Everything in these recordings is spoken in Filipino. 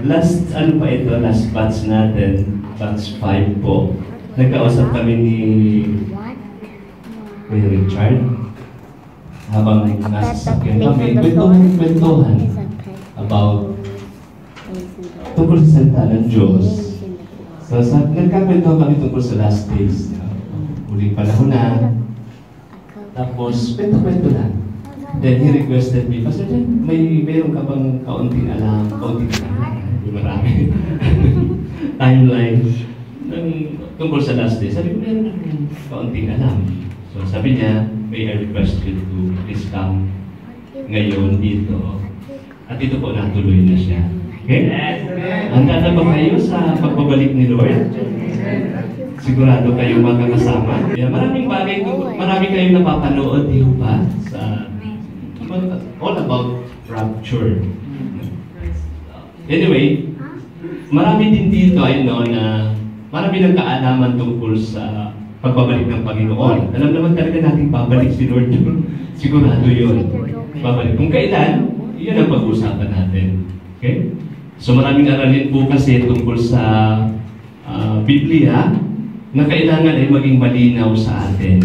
last, ano pa ito, last batch natin, batch 5 po. Nagkausap kami ni Richard. Habang nasa sakyan kami, kwentuhan about tungkol sa salita ng Diyos. So, nagkakwentuhan kami tungkol sa last days. Huling panahon na. Tapos, kwento-kwento na. Then he requested me, Pastor Jen, mayroon ka bang kaunting alam, marami, timeline tungkol sa last days. Sabi ko, mayroon akong kaunting alam. So sabi niya, may I request you to please come ngayon dito. At ito po, natuloy na siya. Okay? Handa na ba kayo sa pagbabalik ni Lord? Sigurado kayo makakasama. Maraming bagay, marami kayong napapanood, di ba? Sa all about rapture. Anyway, marami din dito, I know, na marami ng kaalaman tungkol sa pagbabalik ng Panginoon. Alam naman talaga natin babalik si Lord. Sigurado yun. Babalik. Kung kailan, yun ang pag-uusapan natin. Okay? So maraming aralin po kasi tungkol sa Biblia na kailangan ay maging malinaw sa atin.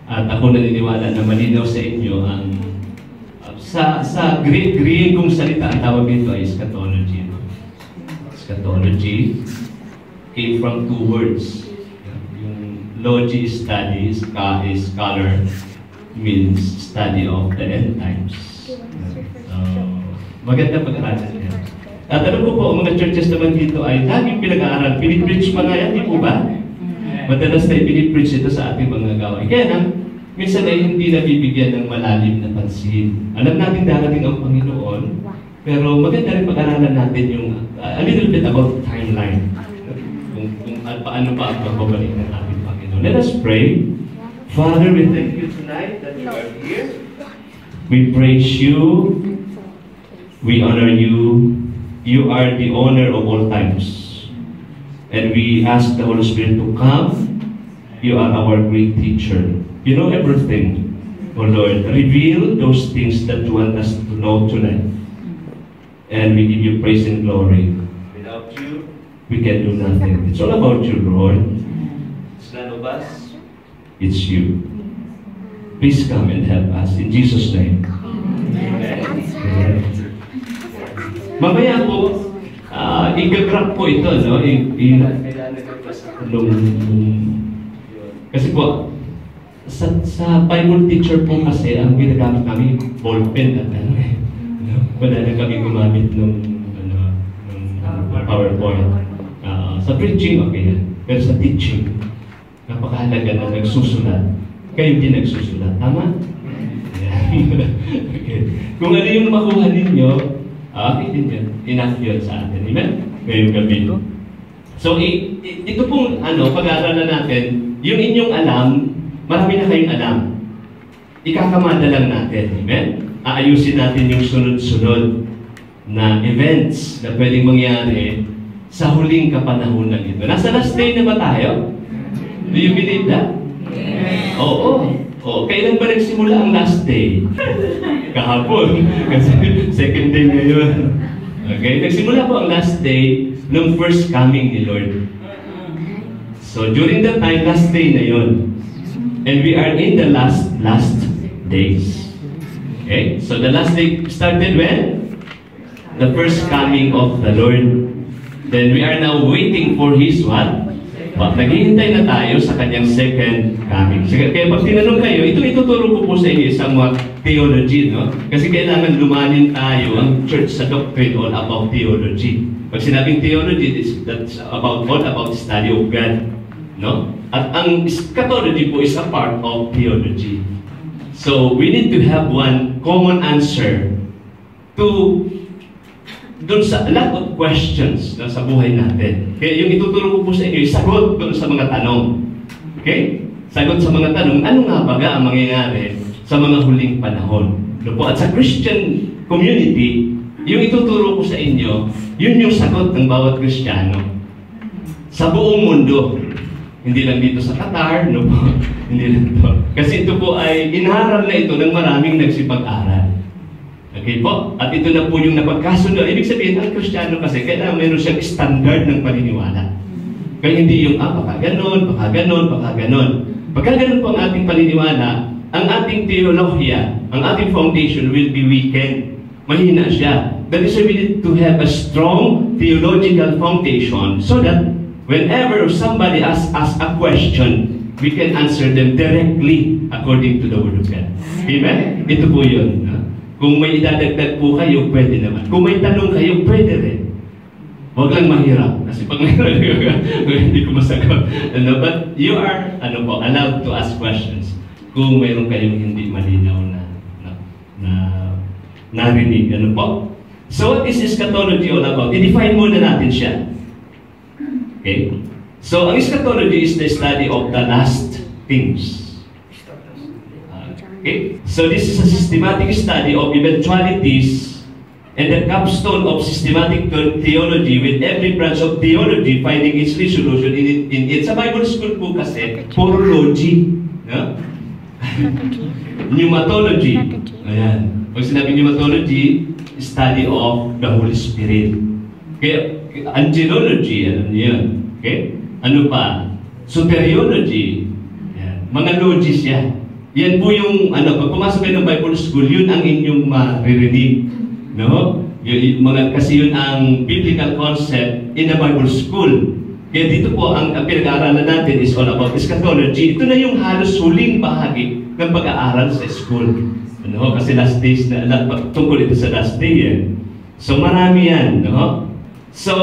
At ako naniniwala na malinaw sa inyo ang sa Greek-Greekong salita, ang tawag dito ay eschatology. Eschatology came from two words. Yung logi study, scholar, means study of the end times. So, maganda pag-aralan yan. At alam ko po, ang mga churches naman dito ay laging pinag-aaral. Pinipreach pa nga yan, di po ba? Madalas na ipinipreach ito sa ating mga gawain. Kaya na, minsan ay hindi nabibigyan ng malalim na pansin. Alam natin darating ang Panginoon, pero maganda rin pag-aralan natin yung a little bit about timeline. Kung paano pa ang pagbabalik ng ating Panginoon. Let us pray. Father, we thank you tonight that you are here. We praise you. We honor you. You are the owner of all times. And we ask the Holy Spirit to come. You are our great teacher. You know everything, oh Lord. Reveal those things that you want us to know tonight. And we give you praise and glory. Without you, we can do nothing. It's all about you, Lord. It's none of us. It's you. Please come and help us. In Jesus' name. Amen. Mamaya po, i-grab po ito, no? Kasi po, sa Bible teacher po kasi, ang ginagamit kami, ballpen at ano eh. Wala na kami gumamit ng PowerPoint. Sa preaching, okay yan. Pero sa teaching, napakahalaga na nagsusulat. Kayo din nagsusulat. Tama? Okay. Kung ano yung makuha ninyo, okay din yan. Enough yun sa atin. Amen? Ngayong gabi. So, ito pong pag-aaralan natin, yung inyong alam, marami na kayong alam. Ikakamada lang natin. Amen? Aayusin natin yung sunod-sunod na events na pwedeng mangyari sa huling kapanahunan ito. Nasa last day na ba tayo? Do you believe that? Yes. Oo. Kailan ba nagsimula ang last day? Kahapon. Kasi second day ngayon. Okay? Nagsimula po ang last day ng first coming ni Lord. So during that time, last day na yun. And we are in the last days. Okay? So the last day started when? The first coming of the Lord. Then we are now waiting for His what? Naghihintay na tayo sa Kanyang second coming. Kaya pag tinanong kayo, ito ituturo ko po sa inyo isang mga theology, no? Kasi kailangan lumanin tayo ang church sa doctrine all about theology. Pag sinabing theology, that's all about study of God, no? At ang eschatology po is a part of theology. So we need to have one common answer to doon sa a lot of questions na sa buhay natin. Kaya yung ituturo ko po sa inyo, sagot doon sa mga tanong. Okay? Sagot sa mga tanong, ano nga ba ang mangyayari sa mga huling panahon? At sa Christian community, yung ituturo ko sa inyo, yun yung sagot ng bawat Kristiyano. Sa buong mundo. Hindi lang dito sa Qatar, no po? Hindi lang ito. Kasi ito po ay inaral na ito ng maraming nagsipag-aral. Okay po? At ito na po yung napagkasundo. Ibig sabihin, ang Kristiyano kasi, kailangan meron siyang standard ng paniniwala. Kaya hindi yung, baka ganon, baka ganon, baka ganon. Pagka ganon po ang ating paniniwala, ang ating teolohiya, ang ating foundation will be weakened. Mahina siya. That is why we need to have a strong theological foundation so that whenever somebody asks us a question, we can answer them directly according to the Word of God. Amen? Ito po yun. Kung may idadagdag po kayo, pwede naman. Kung may tanong kayo, pwede rin. Huwag lang mahirap. Kasi pag mahirap, hindi ko masagot. But you are allowed to ask questions kung mayroon kayong hindi malinaw na narinig. Ano po? So what is eschatology all about? I-define muna natin siya. Okay? So ang eschatology is the study of the last things. Okay? So this is a systematic study of eventualities and the capstone of systematic theology with every branch of theology finding its resolution in it. Sa Bible school po kasi, puro logy. No? Pneumatology. Ayan. Pag sinabi pneumatology, study of the Holy Spirit. Okay? Angelology, alam niyo yun. Okay? Ano pa? Soteriology. Ayan. Mga logies yan. Yan po yung, pag pumasok kayo ng Bible school, yun ang inyong maririnig. No? Kasi yun ang biblical concept in a Bible school. Kaya dito po, ang pinag-aaralan natin is all about eschatology. Ito na yung halos huling bahagi ng pag-aaral sa school. Kasi last days tungkol ito sa last day. So marami yan. No? So,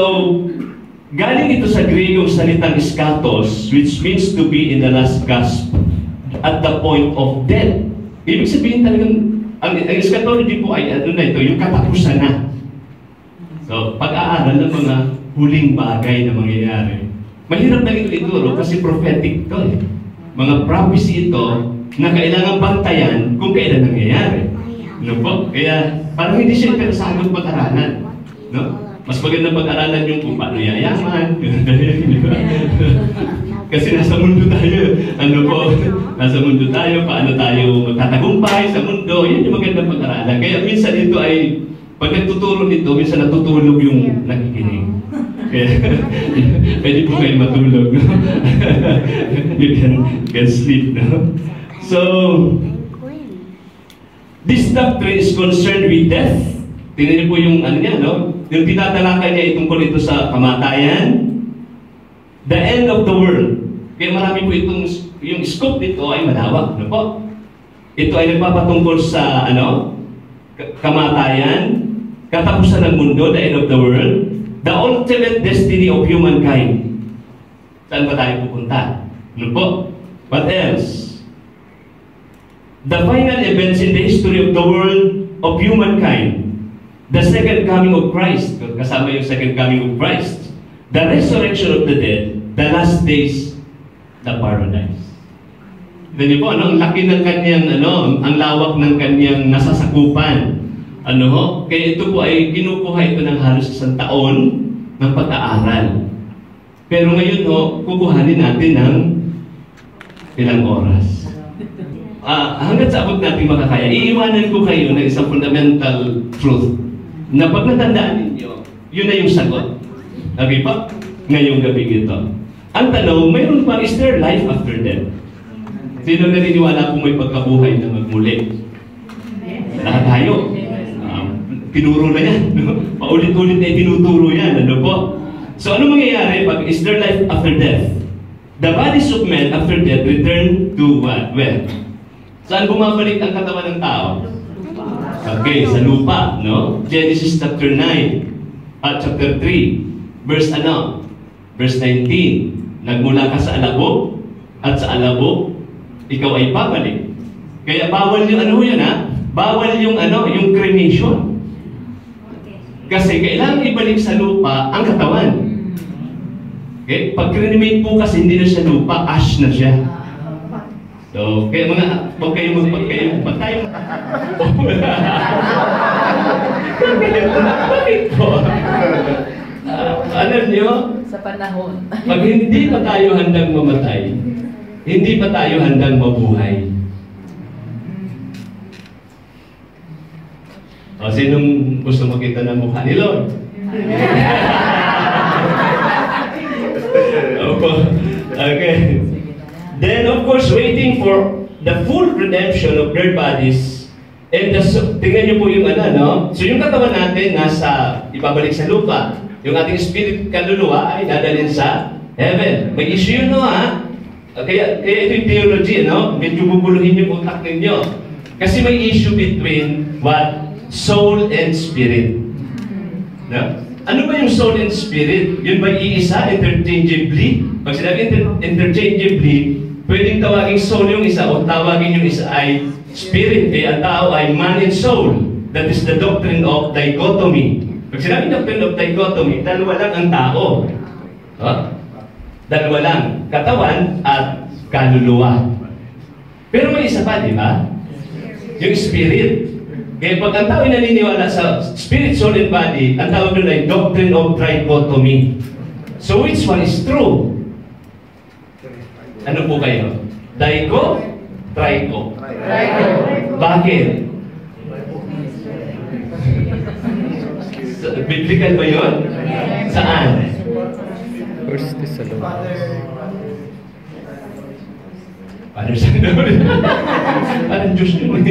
galing ito sa Gregong salitang eskatos, which means to be in the last gasp. At the point of death. Ibig sabihin talagang, ang eschatology po ay yung katapusan na. So, pag-aaral ng mga huling bagay na mangyayari. Mahirap na ito ituro kasi prophetic ito eh. Mga prophecy ito na kailangan bantayan kung kailan nangyayari. No po? Kaya, parang hindi siya interesado pag-aralan. No? Mas maganda pag-aralan yung kung paano yayaman. Kasi nasa mundo tayo. Nasa mundo tayo, paano tayo magtatagumpay sa mundo. Yan yung magandang pag-aralan. Kaya minsan ito ay, pag nagtuturo nito, minsan natutulog yung nakikinig. Kaya, pwede po kayo matulog. No? You can sleep. No? So, this doctrine is concerned with death. Tingnan niyo po yung niya, no? Yung tinatalakay niya tungkol ito sa kamatayan, the end of the world. Kaya marami po yung scope nito ay malawak. Ano po? Ito ay nagpapatungkol sa kamatayan, katapusan ng mundo, the end of the world, the ultimate destiny of humankind. Saan ba tayo pupunta? Ano po? What else? The final events in the history of the world of humankind. The second coming of Christ. Kasama yung second coming of Christ. The resurrection of the dead. The last days, the paradise. Then po, ang laki ng kanyang, ang lawak ng kanyang nasasakupan. Kaya ito po ay kinukuha ito ng halos 1 taon ng pag-aaral. Pero ngayon, kukuhanin natin ng ilang oras. Hanggat sa abot natin makakaya, iiwanan ko kayo ng isang fundamental truth na pag natandaan ninyo, yun na yung sagot. Okay pa? Ngayong gabi ito. Ang tanong, mayroon pa, is there life after death? Sino naniniwala kung may pagkabuhay na magmuli? Lahat tayo. Tinuro na yan. Paulit-ulit na tinuturo yan. Ano po? So ano mangyayari pag is there life after death? The bodies of men after death return to what? Where? Saan bumabalik ang katawan ng tao? Okay, sa lupa, no? Genesis chapter 9 at chapter 3, verse Verse 19. Nagmula ka sa alabok at sa alabok ikaw ay babalik. Kaya bawal yung bawal yung yung cremation. Kasi kailangan ibalik sa lupa ang katawan. Okay? Pag cremate po kasi hindi na siya lupa, ash na siya. So, kaya pag tayo bakit po? Alam nyo, sa panahon, pag hindi pa tayo handang mamatay, hindi pa tayo handang mabuhay. Sinong gusto makita ng mukha ni Lord? Okay. Then, of course, waiting for the full redemption of their bodies. And tingnan niyo po yung no? So, yung katawan natin nasa, ibabalik sa lupa. Yung ating spirit kaluluwa ay dadalhin sa heaven. May issue yun, no, ha? Kaya ito yung theology, no? Medyo bubuluhin yung utak ninyo. Kasi may issue between what? Soul and spirit. No? Ano ba yung soul and spirit? Yun ba iisa, interchangeably? Pag sinabi interchangeably, pwedeng tawagin soul yung isa o tawagin yung isa ay spirit. Kaya ang tao ay man and soul. That is the doctrine of dichotomy. Pag sinabi doctrine of dichotomy, dalawa lang ang tao. Huh? Dalawa lang. Katawan at kaluluwa. Pero may isa pa, di ba? Yung spirit. Kaya pag ang tao ay naniniwala sa spirit, soul, and body, ang tawag doon ay doctrine of trichotomy. So which one is true? Ano po kayo? Dicho? Tricho? Bakit? Biblical ba yun? Saan? First Thessalonians. Parang Diyos yun.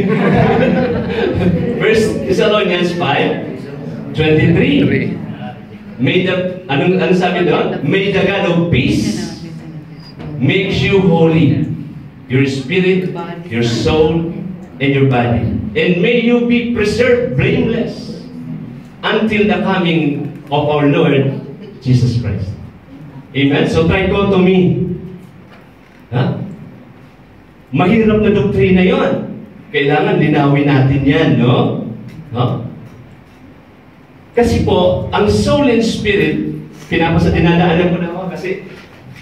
First Thessalonians 5:23. May the, anong sabi doon? May the God of peace makes you holy, your spirit, your soul, and your body. And may you be preserved blameless until the coming of our Lord Jesus Christ. Amen? So trichotomy. Huh? Mahirap na doktrina yon. Kailangan linawin natin yan, no? No? Kasi po, ang soul and spirit, dinadaanan ko na ako kasi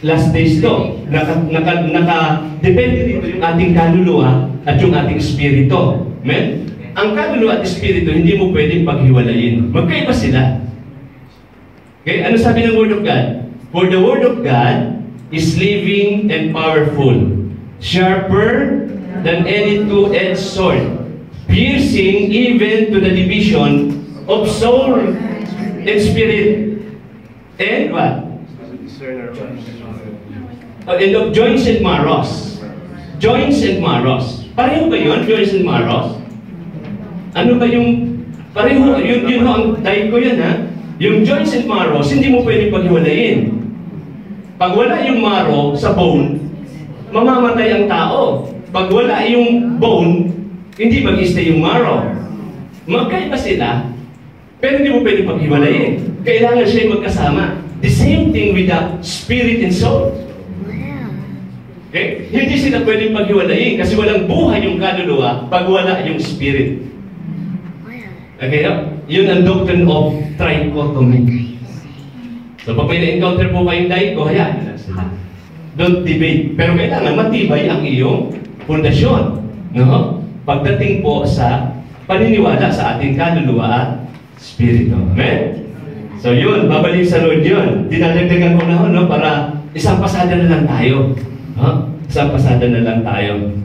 last days to, naka-depende dito yung ating kaluluwa at yung ating spirito. Amen? Ang kaluluwa at spirito, hindi mo pwedeng paghiwalayin. Magkaiba sila. Okay? Ano sabi ng Word of God? For the Word of God is living and powerful, sharper than any two-edged sword, piercing even to the division of soul and spirit, and what? And of joints and marrows. Joints and marrows. Pareho ba yun? Joints and marrows? Ano ba yung... Pareho, yun ang dicho yan, ha? Yung joints and marrows, hindi mo pwedeng paghiwalayin. Pag wala yung marrow sa bone, mamamatay ang tao. Pag wala yung bone, hindi mag-stay yung marrow. Magkaiba sila, pero hindi mo pwedeng paghiwalayin. Kailangan siya magkasama. The same thing with the spirit and soul. Okay? Hindi sila pwedeng paghiwalayin kasi walang buhay yung kaluluwa pag wala yung spirit. Okay? Yun ang doctrine of trichotomy. So pag may na-encounter po kayong dicho, hayaan na sila. Don't debate. Pero kailangan matibay ang iyong pundasyon. No? Pagdating po sa paniniwala sa ating kaluluwa at spirito. Amen? So yun, babalik sa Lord yun. Dinadagdagan ko na no, para isang pasada na lang tayo. Huh? Isang pasada na lang tayo.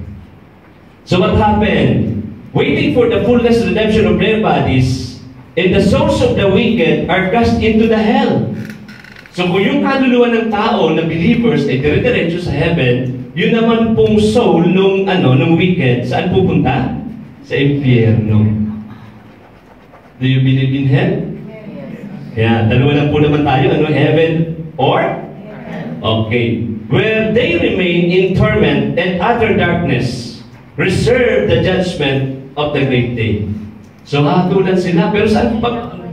So what happened? Waiting for the fullness redemption of their bodies, and the souls of the wicked are cast into the hell. So kung yung kaluluwa ng tao na believers ay dire-diretso sa heaven, yun naman pong soul nung wicked, saan pupunta? Sa impyerno. Do you believe in hell? Yeah, dalawa lang po naman tayo, heaven or? Okay. Where they remain in torment and utter darkness, reserve the judgment of the great day. So hatulan sila, pero saan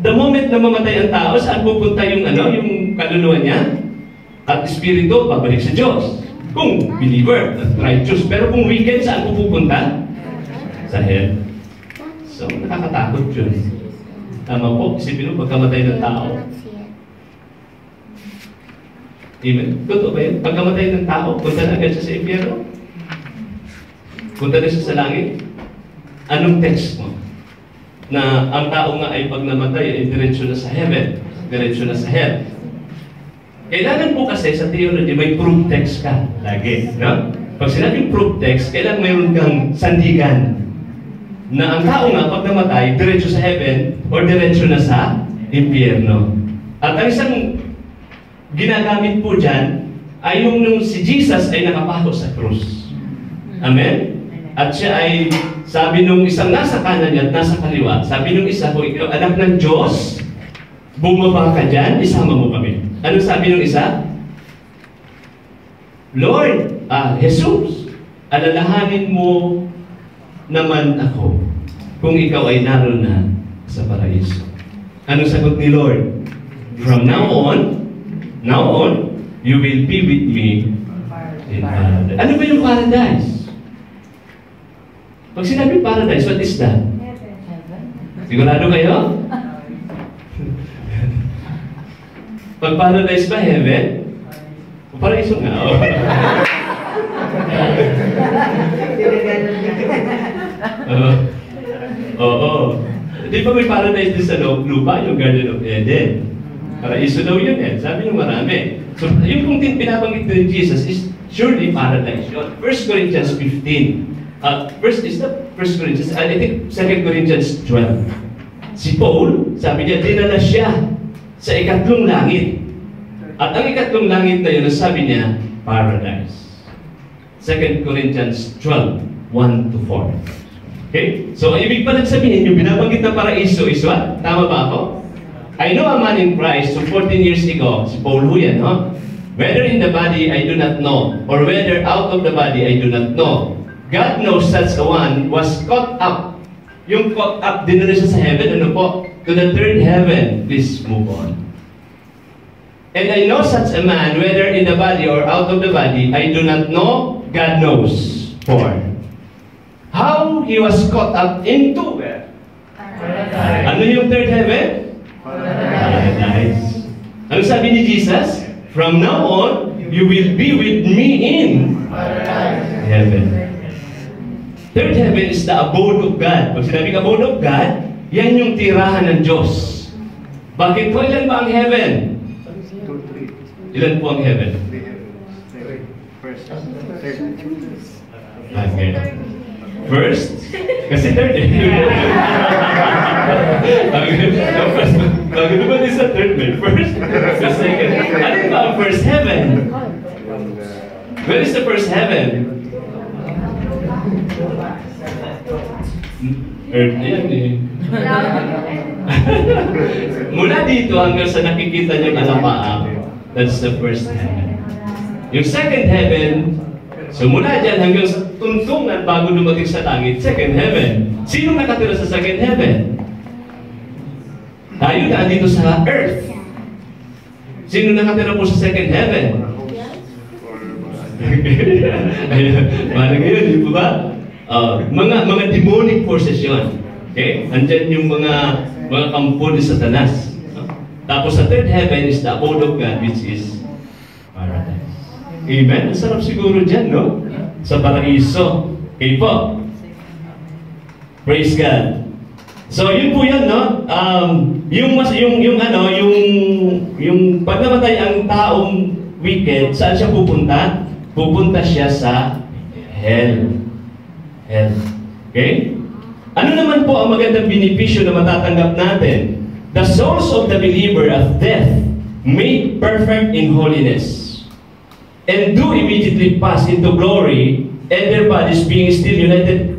the moment na mamatay ang tao, saan pupunta yung yung kaluluwa niya? At espiritu, babalik sa Diyos. Kung believer, at righteous. Pero kung wicked, saan pupunta? Sa hell. So, nakakatakot yun. Tama po, isipin mo, pagkamatay ng tao. Amen? Totoo ba yun? Pagkamatay ng tao, punta na agad siya sa impyerno? Punta na siya sa langit? Anong text mo? Na ang tao nga ay pag namatay, ay diretso na sa heaven, diretso na sa hell. Kailangan po kasi sa theology, may proof text ka lagi. No? Pag sinabing proof text, kailangan mayroon kang sandigan. na ang tao nga pag namatay, diretso sa heaven or diretso na sa impyerno. At ang isang ginagamit po dyan ay yung nung si Jesus ay nakapako sa krus. Amen? At siya ay, sabi nung isang nasa kanan niya at nasa kaliwa, sabi nung isa, kung ikaw anak ng Diyos, bumaba ka dyan, isama mo kami. Ano sabi nung isa? Lord, Jesus, alalahanin mo naman ako kung ikaw ay naroon na sa paraiso. Anong sagot ni Lord? From now on, you will be with me in paradise. Ano ba yung paradise? Pag sinabi paradise, what is that? Sigurado kayo? Pag paradise ba, heaven? O paraiso nga, o. Oo. Di ba may paradise din sa lupa, yung Garden of Eden? Paraiso daw yun eh. Sabi nyo marami. So, yung kung binabanggit ni Jesus is surely paradise yun. 1 Corinthians 15. First is the 1 Corinthians, I think 2 Corinthians 12. Si Paul, sabi niya, dinala siya sa ikatlong langit. At ang ikatlong langit na yun, sabi niya, paradise. 2 Corinthians 12, 1-4. Okay? So, ibig pa lang sabihin, yung binabanggit na paraiso is what? Tama ba ako? I know a man in Christ, so 14 years ago, si Paul ho yan, no? Whether in the body, I do not know, or whether out of the body, I do not know. God knows such a one was caught up. Yung caught up, dinala siya sa heaven, ano po? To the third heaven. Please move on. And I know such a man, whether in the body or out of the body, I do not know, God knows. 4. How he was caught up into where? Paradise. Ano yung third heaven? Paradise. Ano sabi ni Jesus? From now on, you will be with me in Paradise. Heaven. Third heaven is the abode of God. Pag sinabing abode of God, yan yung tirahan ng Diyos. Bakit po? Ilan ba ang heaven? Ilan po ang heaven? Okay. First? Kasi third eh. Bago naman din sa third man. First? The second. Ano ba ang first heaven? Where is the first heaven? Earth yan eh. Mula dito hanggang sa nakikita niyong alapaang, that's the first heaven. Yung second heaven, so mula dyan hanggang sa tuntungan bago dumating sa langit, second heaven. Sino nakatira sa second heaven? Tayo na andito sa earth. Sino nakatira po sa second heaven? Parang yun, di po ba? Mga demonic forces yun. Okay? Andyan yung mga kampo ni Satanas. Tapos sa third heaven is the abode of God, which is paradise. Amen? Ang sarap siguro dyan, no? Sa paraiso. Okay po. Praise God. So, yun po yan, no? Yung pag namatay ang taong wicked, saan siya pupunta? Pupunta siya sa hell. Hell. Okay? Ano naman po ang magandang benepisyo na matatanggap natin? The souls of the believer of death made perfect in holiness and do immediately pass into glory, and their bodies being still united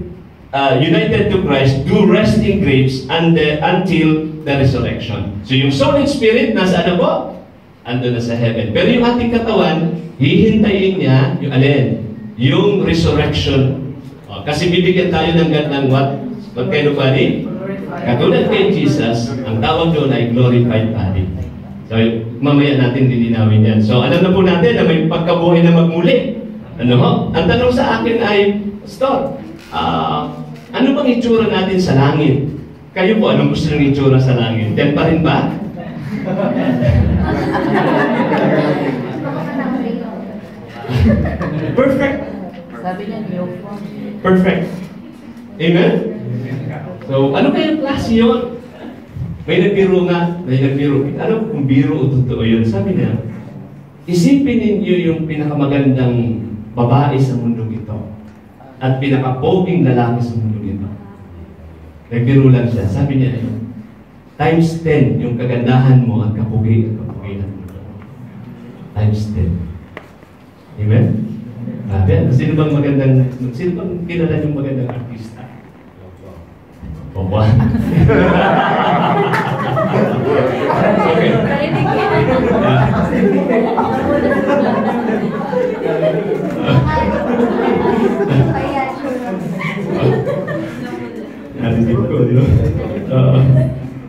to Christ do rest in graves until the resurrection. So yung soul and spirit, nasa ano po? Ando na sa heaven. Pero yung ating katawan, hihintayin niya yung alin? Yung resurrection. Kasi bibigyan tayo ng gandang what? What kind of body? Katulad kay Jesus, ang tawag doon ay glorified body. So, mamaya natin lilinawin yan. So, alam na po natin na may pagkabuhay na magmuli. Ano ho? Ang tanong sa akin ay, Pastor, ano bang itsura natin sa langit? Kayo po, anong gusto ng itsura sa langit? Yan pa rin ba? Perfect. Sabi niya, new form. Perfect. Amen? So, ano kayang klase yun? May nagbiro nga, ano kung biro o totoo yun? Sabi niya, isipin ninyo yung pinakamagandang babae sa mundong ito at pinakapoging lalaki sa mundong ito. Nagbiro lang siya. Sabi niya, times 10 yung kagandahan mo at kapugihan mo. Times 10. Amen? Sino bang kilala yung magandang artista? Opo. Okay.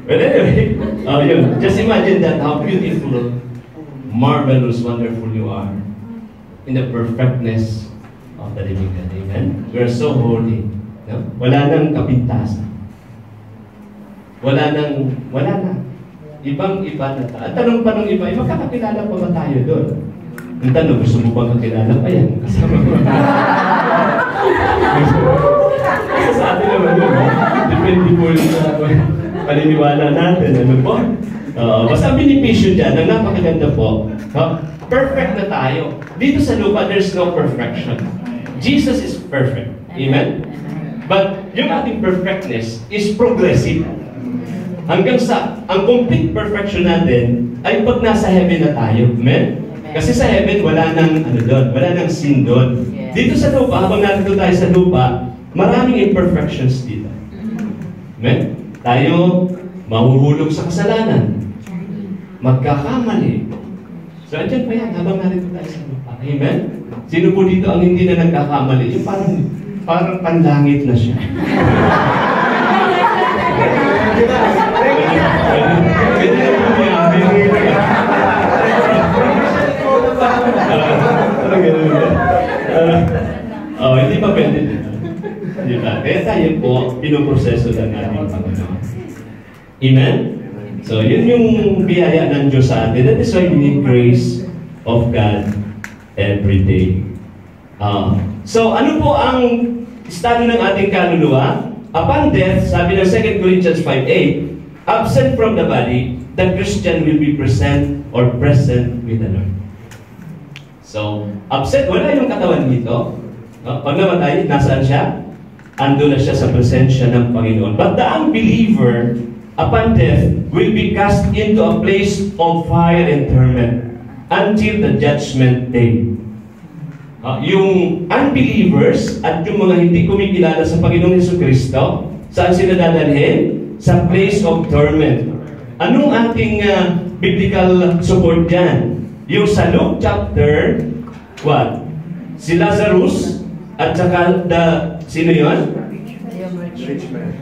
But anyway, just imagine that how beautiful, marvelous, wonderful you are in the perfectness of the living God. Amen? We are so holy. No? Wala nang kapintasan. Wala na. Ibang-iba na tayo. At tanong pa nung iba, magkakakilala pa ba tayo doon? Ang tanong, gusto mo bang kakilala pa yan? Kasama mo. Sa atin naman yun. Depende po yung paniniwala natin. Ano po? Basta benepisyo dyan, ang napakaganda po. Perfect na tayo. Dito sa lupa, there's no perfection. Jesus is perfect. Amen? But yung ating perfectness is progressive. Hanggang sa, ang complete perfection natin ay pag nasa heaven na tayo. Amen? Kasi sa heaven, wala nang wala nang sin doon. Dito sa lupa, habang narito tayo sa lupa, maraming imperfections dito. Amen? Tayo mahuhulog sa kasalanan. Magkakamali. So, andyan pa yan, habang narito tayo sa lupa. Amen? Sino po dito ang hindi na nagkakamali? Yung parang panlangit na siya. Hindi pa pwede dito. Kaya tayo po, pinoproseso lang natin Panginoon. Amen? So, yun yung biyaya ng Diyos sa atin. That is why we need grace of God every day. So, ano po ang estado ng ating kaluluwa? Upon death, sabi ng 2 Corinthians 5:8, absent from the body, the Christian will be present with the Lord. So, absent, wala yung katawan dito. Pag namatay, nasaan siya? Ando na siya sa presensya ng Panginoon. But the unbeliever, upon death, will be cast into a place of fire and torment until the judgment day. Yung unbelievers at yung mga hindi kumikilala sa Panginoong Jesucristo, saan sila dadalhin? Sa place of torment. Anong ating biblical support dyan? Yung sa Luke chapter, what? Si Lazarus at saka sino yun?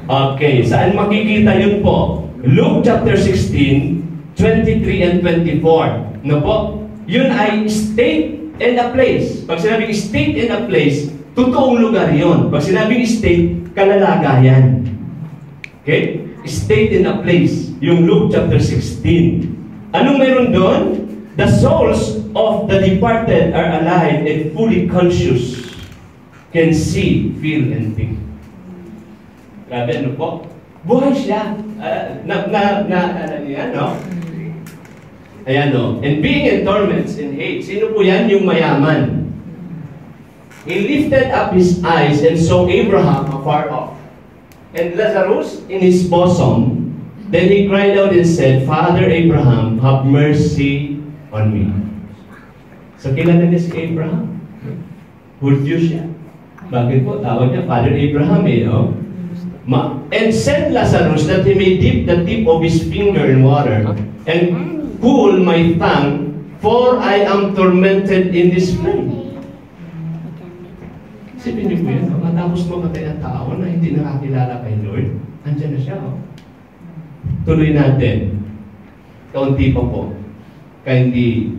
Okay, saan makikita yun po? Luke chapter 16, 23 and 24. No po? Yun ay state and a place. Pag sinabing state and a place, totoong lugar yun. Pag sinabing state, kalalagayan. Okay? State and a place. Yung Luke chapter 16. Anong meron doon? The souls of the departed are alive and fully conscious. Can see, feel, and think. Grabe, ano po? Buhay siya. Ano niya, no? Ayan, no? And being in torments and hate. Sino po yan? Yung mayaman. He lifted up his eyes and saw Abraham afar off, and Lazarus in his bosom. Then he cried out and said, Father Abraham, have mercy on me. So, kilala niya si Abraham. Hudyo siya. Bakit po? Tawag niya, Father Abraham, no? And send Lazarus that he may dip the tip of his finger in water and cool my tongue, for I am tormented in this flame. Isipin niyo po yun, matapos mamatay ang tao na hindi nakakilala kay Lord, andyan na siya. Tuloy natin. Kaunti pa po. Kaya hindi,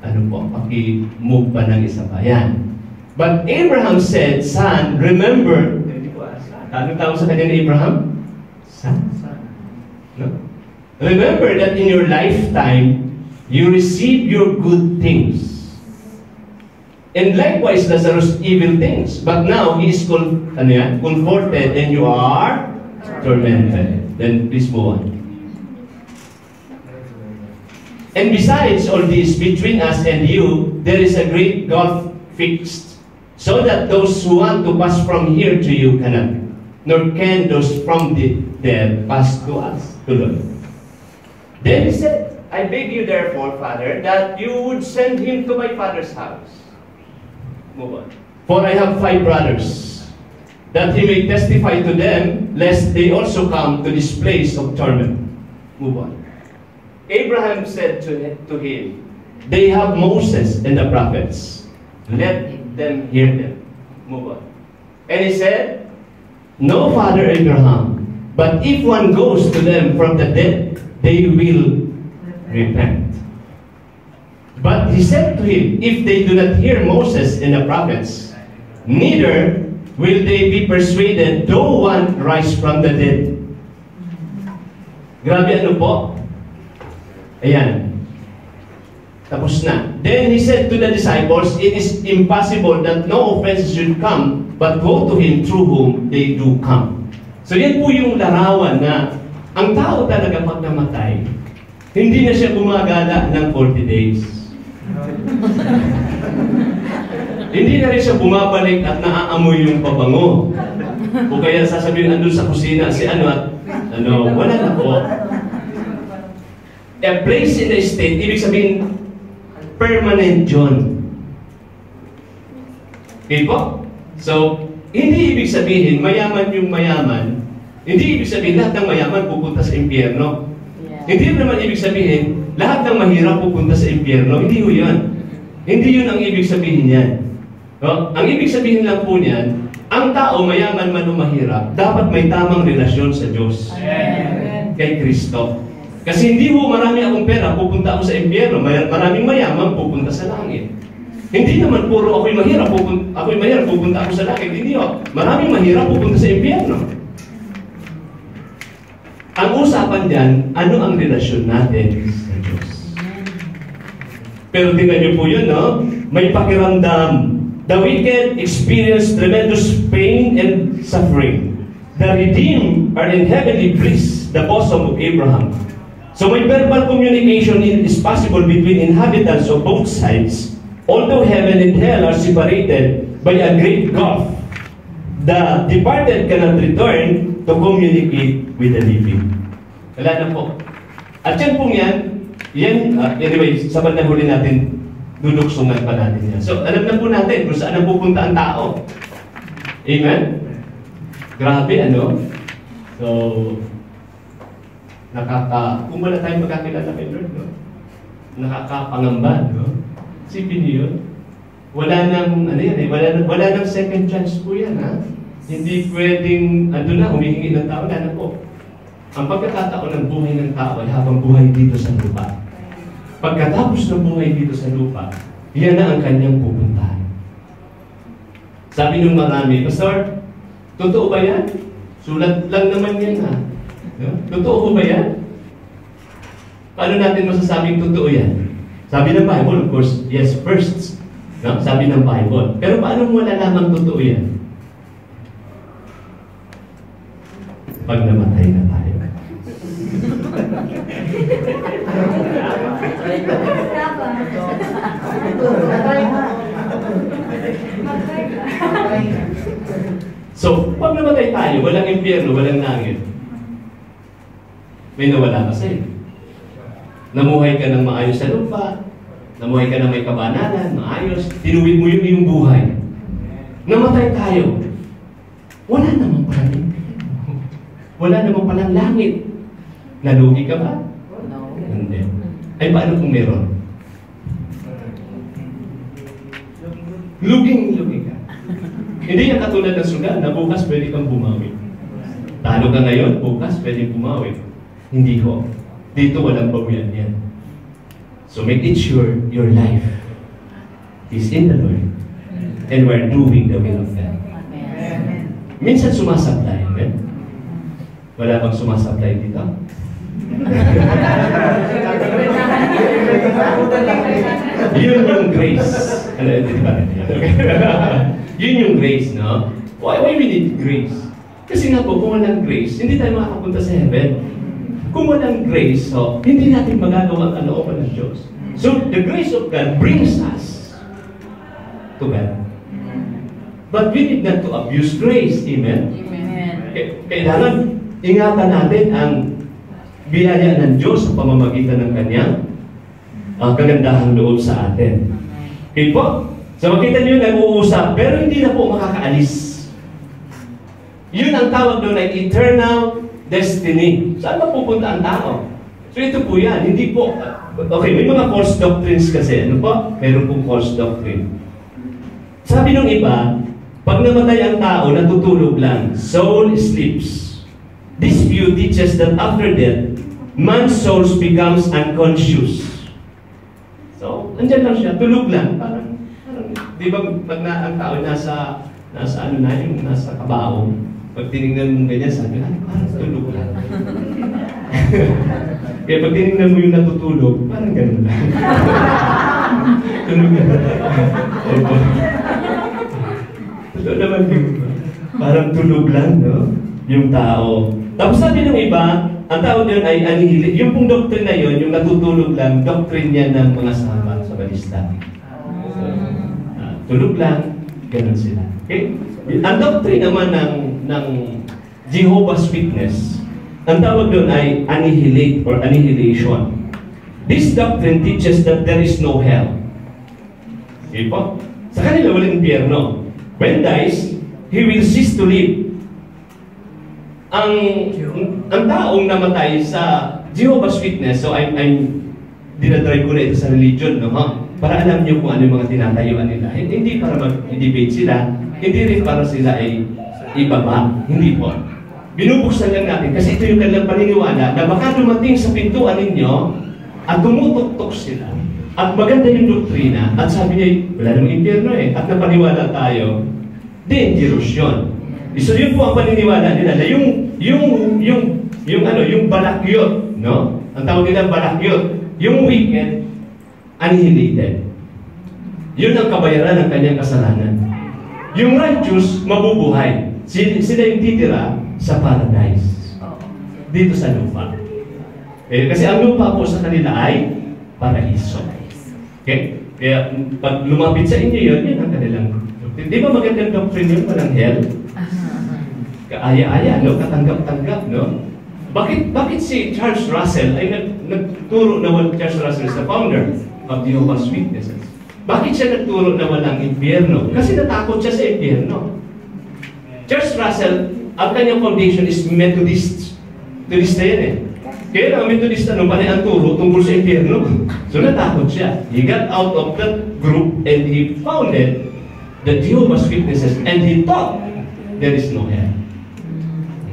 paki-move pa ng isa pa. Yan. But Abraham said, Son, remember, anong tawag sa kanya ni Abraham? Son. No? Remember that in your lifetime, you receive your good things. And likewise, Lazarus evil things. But now, he is comforted and you are tormented. Then, please move on. And besides all this, between us and you, there is a great gulf fixed, so that those who want to pass from here to you cannot. nor can those from the dead pass to us. Tuloy. Then he said, I beg you therefore, Father, that you would send him to my father's house. Move on. For I have 5 brothers, that he may testify to them, lest they also come to this place of torment. Move on. Abraham said to him, they have Moses and the prophets. Let them hear them. Move on. And he said, no, Father Abraham, but if one goes to them from the dead, they will repent. But he said to him, if they do not hear Moses and the prophets, neither will they be persuaded though one rise from the dead. Grabe ano po? Ayan. Tapos na. Then he said to the disciples, it is impossible that no offense should come, but go to him through whom they do come. So yan po yung larawan na ang tao talaga pag namatay, hindi na siya gumagala ng 40 days. Hindi na rin siya bumabalik at naaamoy yung pabango. O kaya sasabihin, andun sa kusina si wala na po. A place in the state, ibig sabihin, permanent yun. Okay po? So, hindi ibig sabihin, mayaman yung mayaman, hindi ibig sabihin, lahat ng mayaman pupunta sa impyerno. Hindi naman ibig sabihin, lahat ng mahirap pupunta sa impyerno. Hindi yun. Hindi yun ang ibig sabihin yan. No? Ang ibig sabihin lang po niyan, ang tao, mayaman man o mahirap, dapat may tamang relasyon sa Diyos. Amen. Kay Kristo. Kasi hindi ho marami akong pera, pupunta ako sa impyerno. Maraming mayaman, pupunta sa langit. Hindi naman puro ako'y mahirap, pupunta ako sa langit. Hindi ho. Maraming mahirap, pupunta sa impyerno. Ang usapan dyan, ano ang relasyon natin sa Diyos? Pero tingnan niyo po yun, no? May pakiramdam. The wicked experience tremendous pain and suffering. The redeemed are in heavenly bliss, the bosom of Abraham. So may verbal communication is possible between inhabitants of both sides. Although heaven and hell are separated by a great gulf, the departed cannot return to communicate with the living. Wala na po. At yan pong anyway, sa bandang huli natin, duduksungan pa natin yan. So, alam na po natin kung saan napupunta ang tao. Amen? Grabe, ano? So, kung wala tayong magkakilala kay Lord, no? Nakakapangamba, no? Sipin niyo yun. Wala nang, wala nang second chance po yan, ha? Hindi pwedeng, humihingi ng tao, na po. Ang pagkakataon ng buhay ng tao ay habang buhay dito sa lupa. Pagkatapos ng buhay dito sa lupa, yan na ang kanyang pupuntahan. Sabi nung marami, Pastor, totoo ba yan? Sulat lang naman yan, ha? No? Totoo ba yan? Paano natin masasabing totoo yan? Sabi ng Bible, of course, yes, first. No? Sabi ng Bible. Pero paano mo malalaman totoo yan? Pag namatay na tayo. So, pag namatay tayo, walang impyerno, walang langit. May nawala ka sa'yo. Namuhay ka ng maayos sa lupa, namuhay ka ng may kabanalan, maayos, tinuwid mo yung iyong buhay. Namatay tayo. Wala namang palang impyerno. Wala namang palang langit. Nalugi ka ba? No. Hindi. Ay, paano kung meron? Luging-lugi ka. Hindi yan katulad ng sugal na bukas pwede kang bumawi. Talo ka ngayon, bukas pwede bumawi. Hindi ho. Dito walang bawian yan. So make it sure your life is in the Lord and we're doing the will of God. Minsan sumasablay. Amen? Wala bang sumasablay dito? Yun yung grace. Yun yung grace, no? Why we need grace? Kasi nga po, kung walang grace, hindi tayo makakapunta sa heaven. Kung walang grace, hindi natin magagawa ang kalooban ng Diyos. So, the grace of God brings us to God. But we need not to abuse grace. Amen? Amen. kailangan ingatan natin ang biyaya ng Diyos sa pamamagitan ng kanyang kagandahang loob sa atin. Okay po? So makita niyo nag-uusap, pero hindi na po makakaalis. Yun ang tawag doon ay eternal destiny. Saan ba pupunta ang tao? So ito po yan, hindi po, okay, may mga false doctrines kasi, ano po? Meron pong false doctrine. Sabi ng iba, pag namatay ang tao, natutulog lang. Soul sleeps. This view teaches that after death, man's soul becomes unconscious. So, andyan lang siya, tulog lang. Parang di ba, pag ang tao nasa ano na, yung nasa kabao, pag tinignan mo ganyan, sabi na, parang tulog lang. Kaya pag tinignan mo yung natutulog, parang ganun lang. Tulog lang. Opo. Totoo naman yun. Parang tulog lang, no? Yung tao. Tapos sabi ng iba, ang tao yun ay anihilate. Yung pong doctrine na yun, yung natutulog lang, doctrine yan ng mga sahabat sa balista. So, tulog lang, ganun sila. Okay? Ang doctrine naman ng Jehovah's Witness, ang tawag doon ay annihilate or annihilation. This doctrine teaches that there is no hell. Okay po? Sa kanila walang impyerno. When dies, he will cease to live. Ang taong namatay sa Jehovah's Witness, so I'm dinadrive ko na ito sa religion, no? Para alam niyo kung ano yung mga tinatayuan nila. Hindi para mag-debate sila, hindi rin para sila ay ibaba. Hindi po. Binubuksan lang natin kasi ito yung kanilang paniniwala na baka dumating sa pintuan ninyo at tumutok-tok sila. At maganda yung doktrina at sabi niya, wala namang impyerno eh. At napaniwala tayo, dangerous yun. So yun po ang paniniwala nila na yung balakyot, no? Ang tawag nila balakyot, yung wicked, annihilated. Yun ang kabayaran ng kanyang kasalanan. Yung righteous, mabubuhay. Sila yung titira sa paradise. Dito sa lupa. Kasi ang lupa po sa kanila ay paraiso. Okay? Kaya pag lumapit sa inyo yun, yun ang kanilang doctrine. Di ba magandang doctrine yun? Walang hell? Kaaya-aya, no? Katanggap-tanggap, no? Bakit si Charles Russell ay nagturo na Charles Russell is the founder of Jehovah's Witnesses? Bakit siya nagturo na walang impyerno? Kasi natakot siya sa impyerno. Charles Russell, ang kanyang foundation is Methodist. Methodista yan eh. Kaya ang Methodista nung pala ang turo tungkol sa impyerno. So natakot siya. He got out of that group and he founded the Jehovah's Witnesses and he taught there is no hell.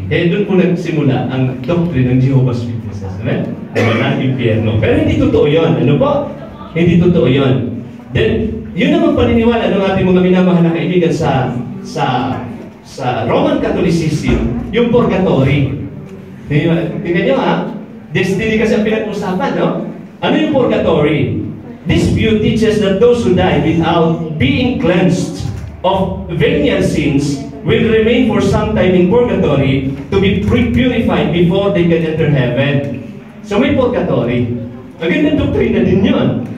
Kaya doon po nagsimula ang doctrine ng Jehovah's Witnesses. Right? Walang impyerno. Pero hindi totoo yun. Ano po? Hindi totoo yun. Then, yun naman paniniwala ng ating mga minamahal na kaibigan sa Roman Catholicism, yung purgatory. Tingnan nyo ha? Destiny kasi ang pinag-usapan, no? Ano yung purgatory? This view teaches that those who die without being cleansed of venial sins will remain for some time in purgatory to be purified before they can enter heaven. So may purgatory. Magandang doktrina din yun.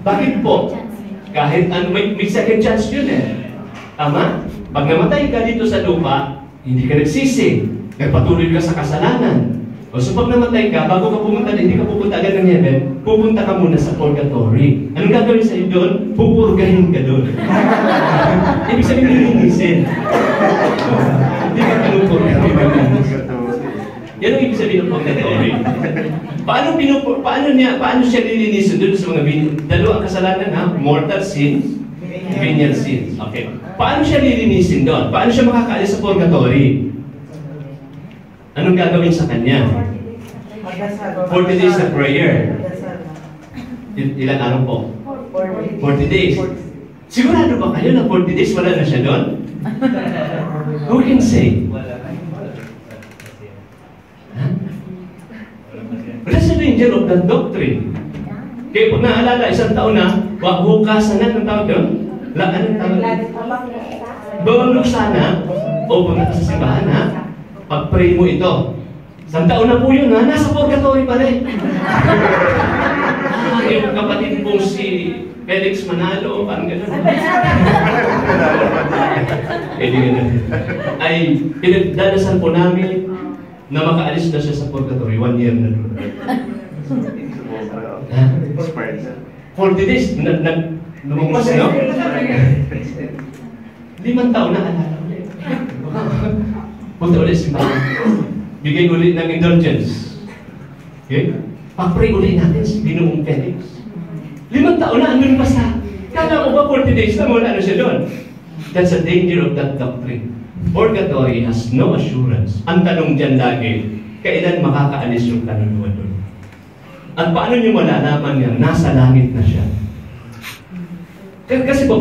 Bakit po? Kahit may second chance yun eh. Tama? Pag namatay ka dito sa lupa, hindi ka nagsisi. Nagpatuloy ka sa kasalanan. O so pag namatay ka, bago ka pumunta, hindi ka pupunta agad ng heaven, pupunta ka muna sa purgatory. Anong gagawin sa'yo doon? Pupurgahin ka doon. Ibig sabihin, nilinisin. Hindi ka pinupurgahin. Yan ang ibig sabihin ng purgatory. Paano siya nilinisin doon sa mga dalawang kasalanan ha? Mortal sins, venial sins. Okay. Paano siya nilinisin doon? Paano siya makakaalis sa purgatory? Anong gagawin sa kanya? 40 days of prayer. Ilan araw po? 40 days. Sigurado ba kayo na 40 days wala na siya doon? Who can say? That's the danger of that doctrine. Kaya pag naalala, isang taon na, hukasan na ng tawag doon? Anong tawag? Bawang sana, o punta ka sa simbahan ha? Pag-pray mo ito. Isang taon na po yun ha? Nasa purgatory pa rin. Yung kapatid pong si Felix Manalo, parang gano'n. kaibigan natin, ay pinagdadasal po namin na makaalis na siya sa purgatory. 1 year na doon. 40 days, lumagpas, no? 5 taon na alala ulit. Punta ulit si Mama. Bigay ulit ng indulgence. Okay? Papray ulit natin si Binoong Felix. 5 taon na, andun pa sa... Kala mo ba 40 days na wala na siya doon? That's a danger of that doctrine. Purgatory has no assurance. Ang tanong dyan lagi, kailan makakaalis yung kaluluwa doon? At paano nyo malalaman yan? Nasa langit na siya. Kasi po,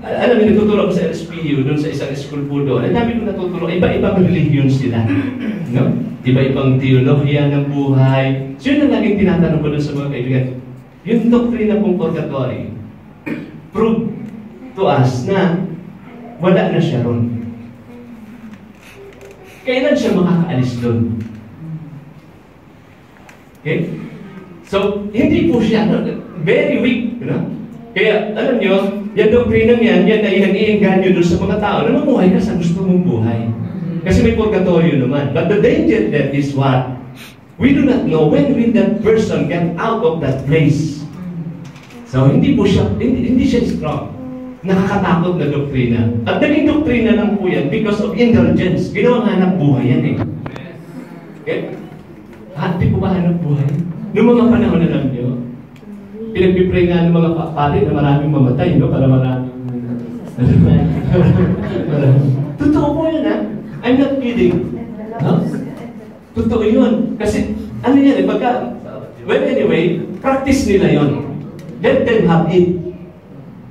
alam niyo, natuturo ko sa LSPU, doon sa isang school po doon, ang dami ko natuturo, iba-ibang religion sila. No? Iba-ibang teolohiya ng buhay. So yun ang laging tinatanong ko doon sa mga kaibigan. Yung doktrina pong purgatory, prove to us na wala na siya ron. Kailan siya makakaalis doon? Okay? So, hindi po siya, very weak. No? Kaya, alam nyo, yung doktrinang yan ay nag-iinganyo doon sa mga tao na mamuhay ka sa gusto mong buhay. Kasi may purgatorio naman. But the danger there is what? We do not know when will that person get out of that place. So, hindi siya strong. Nakakatakot na doktrina. At naging doktrina lang po yan because of indulgence. Ginawang hanap buhay yan eh. Okay? Di po ba hanap buhay? Noong mga panahon na lang nyo, pinagpipray nga ng mga pari na maraming mamatay, no? Para maraming... Totoo po yun, ha? I'm not kidding. No? Totoo yun. Kasi, ano yan eh, well, anyway, practice nila yun. Let them have it.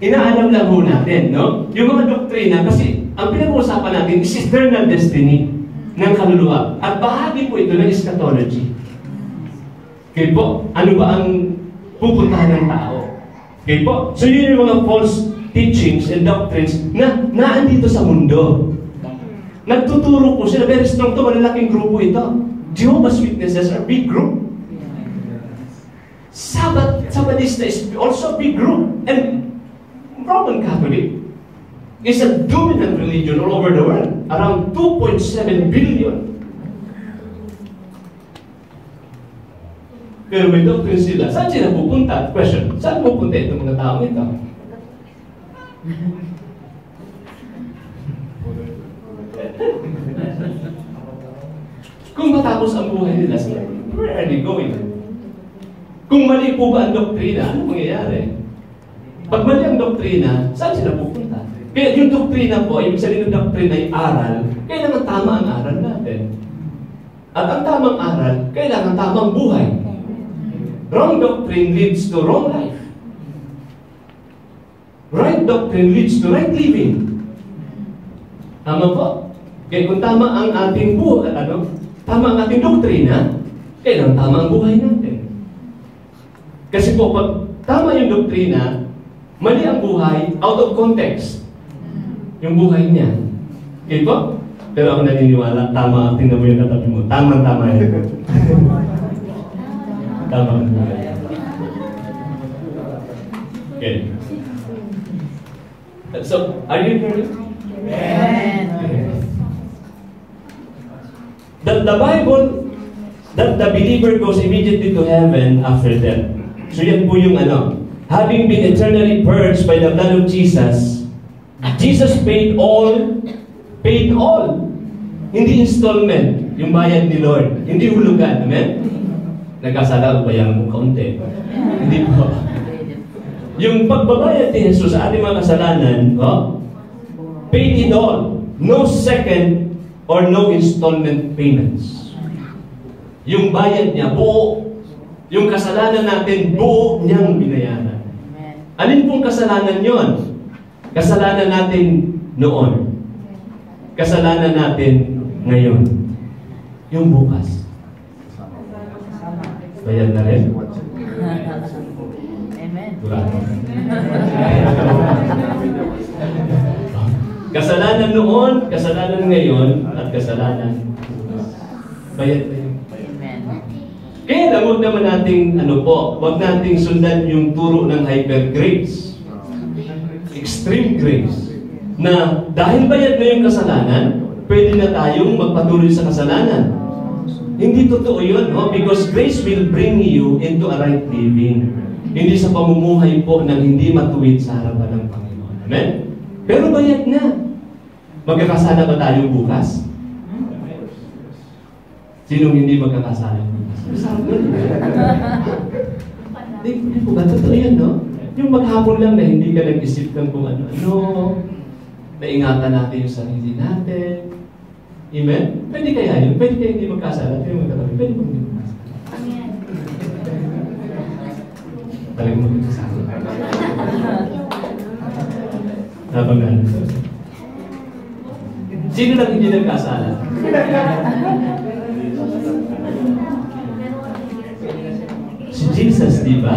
Inaalam lang ho natin, no? Yung mga doktrina, kasi ang pinag-uusapan natin is eternal destiny ng kaluluwa. At bahagi po ito ng eschatology. Okay po, ano ba ang pupuntahan ng tao? Okay po, so yun yung mga false teachings and doctrines na naandito sa mundo. Nagtuturo po sila, very strong to, malalaking grupo ito. Jehovah's Witnesses are big group. Sabbathista is also a big group. And Roman Catholic is a dominant religion all over the world. Around 2.7 billion. Pero may doctrine sila. Saan sila pupunta? Question. Saan pupunta itong mga tao ito? Kung matapos ang buhay nila, where are they going? Kung mali po ba ang doktrina, ano mangyayari? Pag mali ang doktrina, saan sila pupunta? Kaya yung doktrina po, ibig sabihin ng doktrina ay aral, kailangan tama ang aral natin. At ang tamang aral, kailangan tamang buhay. Wrong doctrine leads to wrong life. Right doctrine leads to right living. Tama po? Kaya kung tama ang ating buhay, tama ang ating doktrina, kailangan tama ang buhay natin. Kasi po, pag tama yung doktrina, mali ang buhay, out of context. Yung buhay niya. Okay po? Pero ako naniniwala, tama, tingnan mo yung katabi mo. Tama yan. Tama ang buhay. Okay. So, are you hearing? Amen. That the Bible, that the believer goes immediately to heaven after death. So yan po yung having been eternally purged by the blood of Jesus, Jesus paid all. Hindi installment, yung bayad ni Lord. Hindi hulugan, amen? Nagkasala ko ba yan mo kaunti? Hindi po. Yung pagbabayad ni Jesus sa ating mga kasalanan, paid it all. No second or no installment payments. Yung bayad niya, buo. Yung kasalanan natin, buo niyang binayaran. Alin pong kasalanan yon? Kasalanan natin noon. Kasalanan natin ngayon. Yung bukas. Bayad na rin? Amen. Kasalanan noon, kasalanan ngayon, at kasalanan bukas. Bayad na rin. Kaya huwag naman nating, huwag nating sundan yung turo ng hyper grace. Extreme grace. na dahil bayad na yung kasalanan, pwede na tayong magpatuloy sa kasalanan. Hindi totoo yun, no? Because grace will bring you into a right living. Hindi sa pamumuhay po ng hindi matuwid sa harapan ng Panginoon. Amen? Pero bayad na. Magkakasala ba tayo bukas? Sinong hindi magkakasala bukas? Masarap nun. Hindi po ba? Totoo yan, no? Yung maghapon lang na hindi ka nag-isip ng kung ano-ano, naingatan natin yung sarili natin. Amen? Pwede kaya yun? Pwede kaya hindi magkasala? Pwede magkatabi? Pwede mo hindi magkasala? Talagang magkasala. Habang ano? Sino lang hindi nagkasala? Si Jesus, di ba?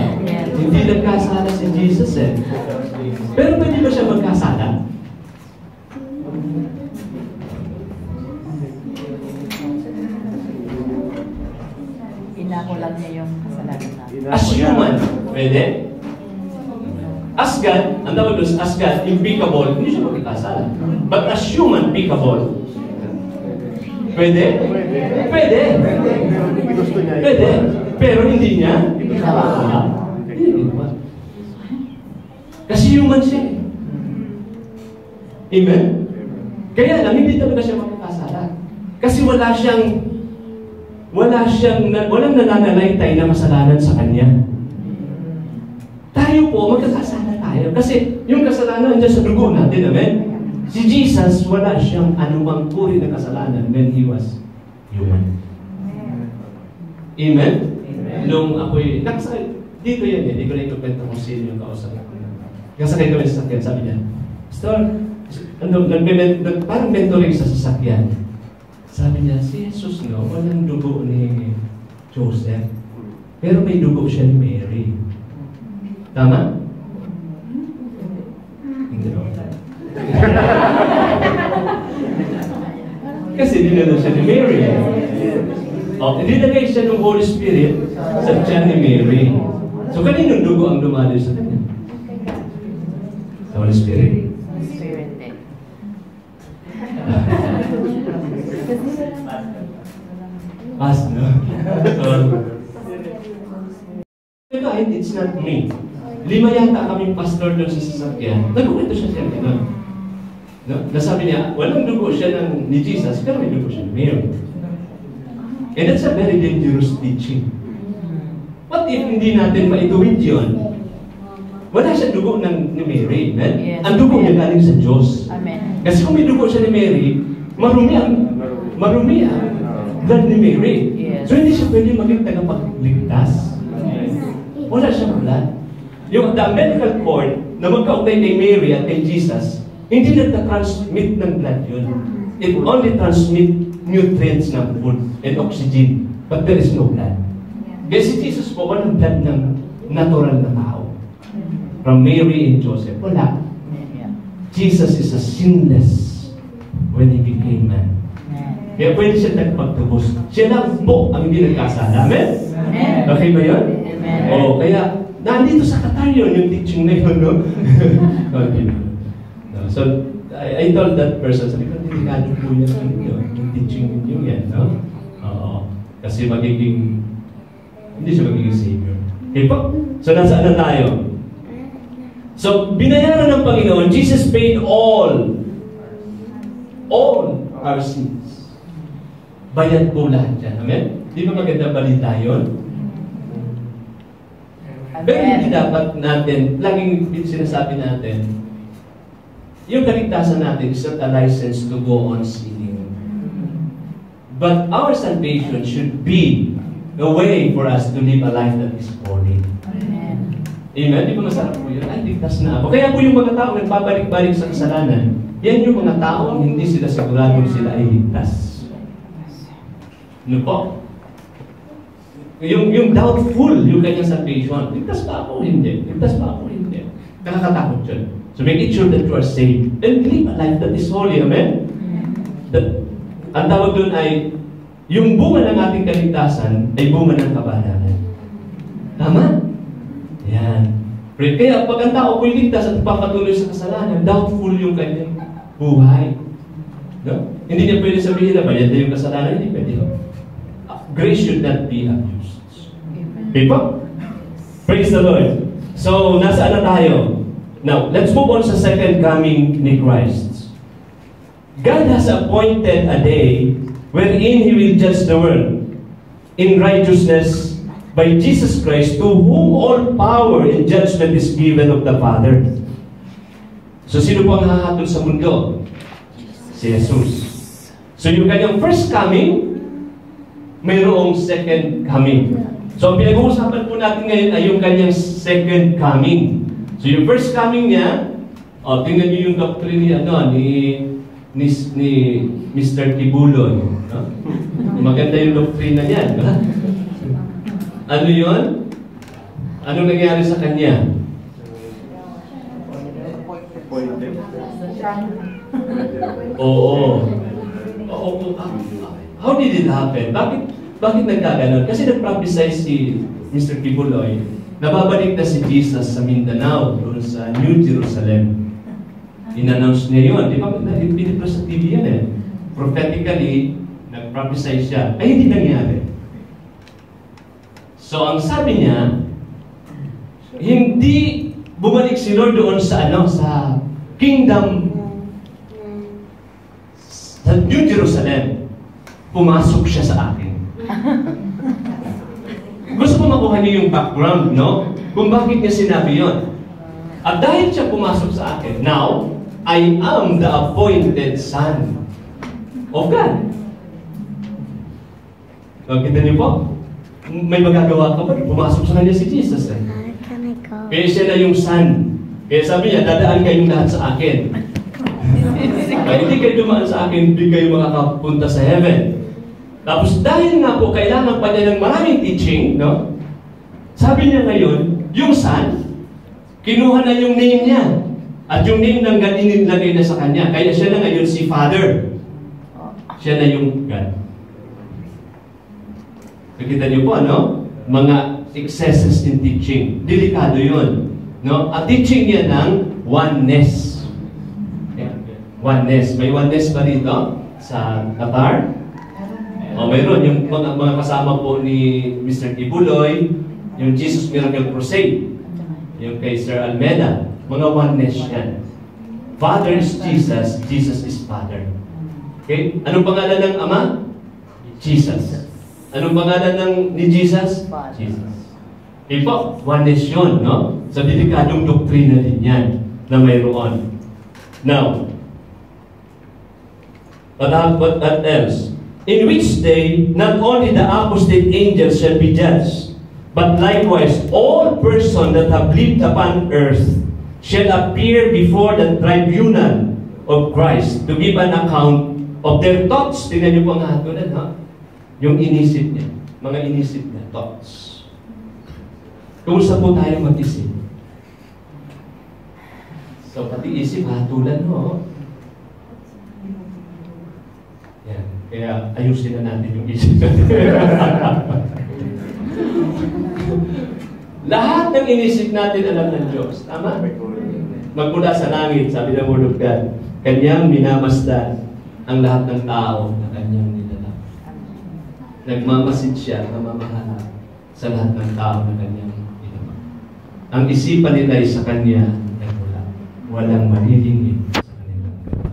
Hindi nagkasala si Jesus eh. Pero pwede ba siya magkasala? Inakulang niya yung kasalanan natin. As human, pwede? As God, ang tawag doon, as God, impeccable, hindi siya magkakasala. But as human, peccable. Pwede? Pwede. Pwede. Pero hindi niya ginawa. Kasi human siya. Amen? Kaya lang, hindi talaga siya magkakasala. Kasi walang nananalaytay na kasalanan sa kanya. Tayo po, magkakasala tayo. Kasi yung kasalanan dyan sa dugo natin, amen? Si Jesus, wala siyang anumang uri ng kasalanan when He was human. Amen? Nung ako'y, dito yan eh, di ko na ikukwento kung sino yung kausap ko. Kasakay kami sa sasakyan, sabi niya, Pastor, parang mentoring sa sasakyan. Sabi niya, si Jesus, no, walang dugo ni Joseph, pero may dugo siya ni Mary. Tama? Hindi naman. Kasi dinala siya ni Mary. Nilagay siya ng Holy Spirit sa tiyan ni Mary. So, kaninong dugo ang dumalo sa kanya? Sa Holy Spirit. Pas, no? Kahit it's not me. 5 yata kaming pastor doon sa sasakyan. Nagkukwento siya siya. No? Nasabi niya, walang dugo siya ni Jesus, pero may dugo siya ni Mary. And that's a very dangerous teaching. What if hindi natin maituwid yun? Wala siya dugo ni Mary. Yes. Ang dugo niya galing sa Diyos. Amen. Kasi kung may dugo siya ni Mary, marumi ang blood ni Mary. Yes. So hindi siya pwede maging tagapagligtas. Wala siyang blood. Yung the medical cord na magkaugnay kay Mary at kay Jesus, hindi nagta-transmit ng blood yun. It only transmit nutrients ng food and oxygen. But there is no blood. Kaya si Jesus po, walang blood ng natural na tao. From Mary and Joseph, wala. Jesus is a sinless when He became man. Kaya pwede siya nagpagtubos. Siya lang po ang hindi nagkasala. Amen? Okay ba yun? O, kaya, nandito sa Qatar yun, yung teaching na yun, no? Okay. So, I told that person, sabi ko, delikado po yan yung teaching ninyo yan, no? Oo. Kasi hindi siya magiging savior. Okay po? So, nasaan na tayo? So, binayaran ng Panginoon, Jesus paid all our sins. Bayad po lahat yan. Amen? Di ba magandang balita yun? Pero hindi dapat natin, laging sinasabi natin, yung kaligtasan natin is not a license to go on sinning. But our salvation should be a way for us to live a life that is holy. Amen? Di ba masarap po yun? Ay, ligtas na ako. Kaya po yung mga tao nagpabalik-balik sa kasalanan, yan yung mga tao hindi sila sigurado sila ay ligtas. Ano po? Yung doubtful, yung kanyang salvation, ligtas ba ako? Hindi. Ligtas ba ako? Hindi. Nakakatakot yun. So make it sure that you are saved and live a life that is holy. Amen? Ang tawag doon ay, yung bunga ng ating kaligtasan ay bunga ng kabanalan. Tama? Yan. Kaya pag ang tao po'y ligtas at papatuloy sa kasalanan, doubtful yung kanyang buhay. No? Hindi niya pwede sabihin na bayad na yung kasalanan, hindi pwede. Grace should not be abused. Okay po? Praise the Lord. So, nasaan na tayo? Now, let's move on sa second coming ni Christ. God has appointed a day wherein He will judge the world in righteousness by Jesus Christ, to whom all power and judgment is given of the Father. So, sino po ang hahatol sa mundo? Si Jesus. So, yung kanyang first coming, mayroong second coming. So, ang pinag-uusapan po natin ngayon ay yung kanyang second coming. So, yung first coming niya, tingnan niyo yung doctrine ni Mr. Kibuloy. No? Maganda yung doktrina niya. No? Ano yun? Anong nangyari sa kanya? Oo. How did it happen? Bakit nagkaganon? Kasi nag-prophesy si Mr. Kibuloy, nababalik na si Jesus sa Mindanao, doon sa New Jerusalem. In-announce niya yun. Di ba? Pinipro sa TV yan eh. Prophetically, nag-prophesy siya. Ay, hindi nangyari. So, ang sabi niya, hindi bumalik si Lord doon sa sa kingdom sa New Jerusalem. Pumasok siya sa akin. Gusto ko makuha niyo yung background, no? Kung bakit niya sinabi yon. At dahil siya pumasok sa akin, now, I am the appointed Son of God. Kita niyo po? May magagawa ka ba? Pumasok sa kanya si Jesus. Kaya siya na yung Son. Kaya sabi niya, dadaan kayong lahat sa akin. Kaya hindi kayo dumaan sa akin, hindi kayo makakapunta sa heaven. Tapos dahil nga po, kailangan pa niya ng maraming teaching, no? Sabi niya ngayon, yung Son, kinuha na yung name niya. At yung name ng God, inilagay na sa kanya. Kaya siya na ngayon si Father. Siya na yung God. Nakita niyo po, ano? Mga excesses in teaching. Delikado yun. No? At teaching niya ng oneness. Yeah. Oneness. May oneness ba dito? Sa Qatar? O mayroon. Yung mga kasama po ni Mr. Kibuloy, yung Jesus Miracle Crusade, yung kay Sir Almeida, mga oneness yan. Father is Jesus, Jesus is Father. Okay? Anong pangalan ng Ama? Jesus. Anong pangalan ni Jesus? Jesus. Okay po, oneness yun, no? Sa delikadong doktrina din yan na mayroon. Now, what else? In which day, not only the apostate angels shall be judged, but likewise all persons that have lived upon earth shall appear before the tribunal of Christ to give an account of their thoughts. Tingnan niyo po ang hatulan, ha? Yung inisip niya. Mga inisip niya, thoughts. Kumusta po tayo mag-isip? So, pati isip, hatulan mo. Yan. Kaya, ayusin na natin yung isip natin. Lahat ng inisip natin alam ng Diyos. Tama? Magmula sa langit, sabi ng Word of God, Kanyang minamasdan ang lahat ng tao na Kanyang nilala. Nagmamasid siya, namamahala sa lahat ng tao na Kanyang nilala. Ang isipan nila ay sa Kanya ay wala. Walang malilingin sa kanilang gawa.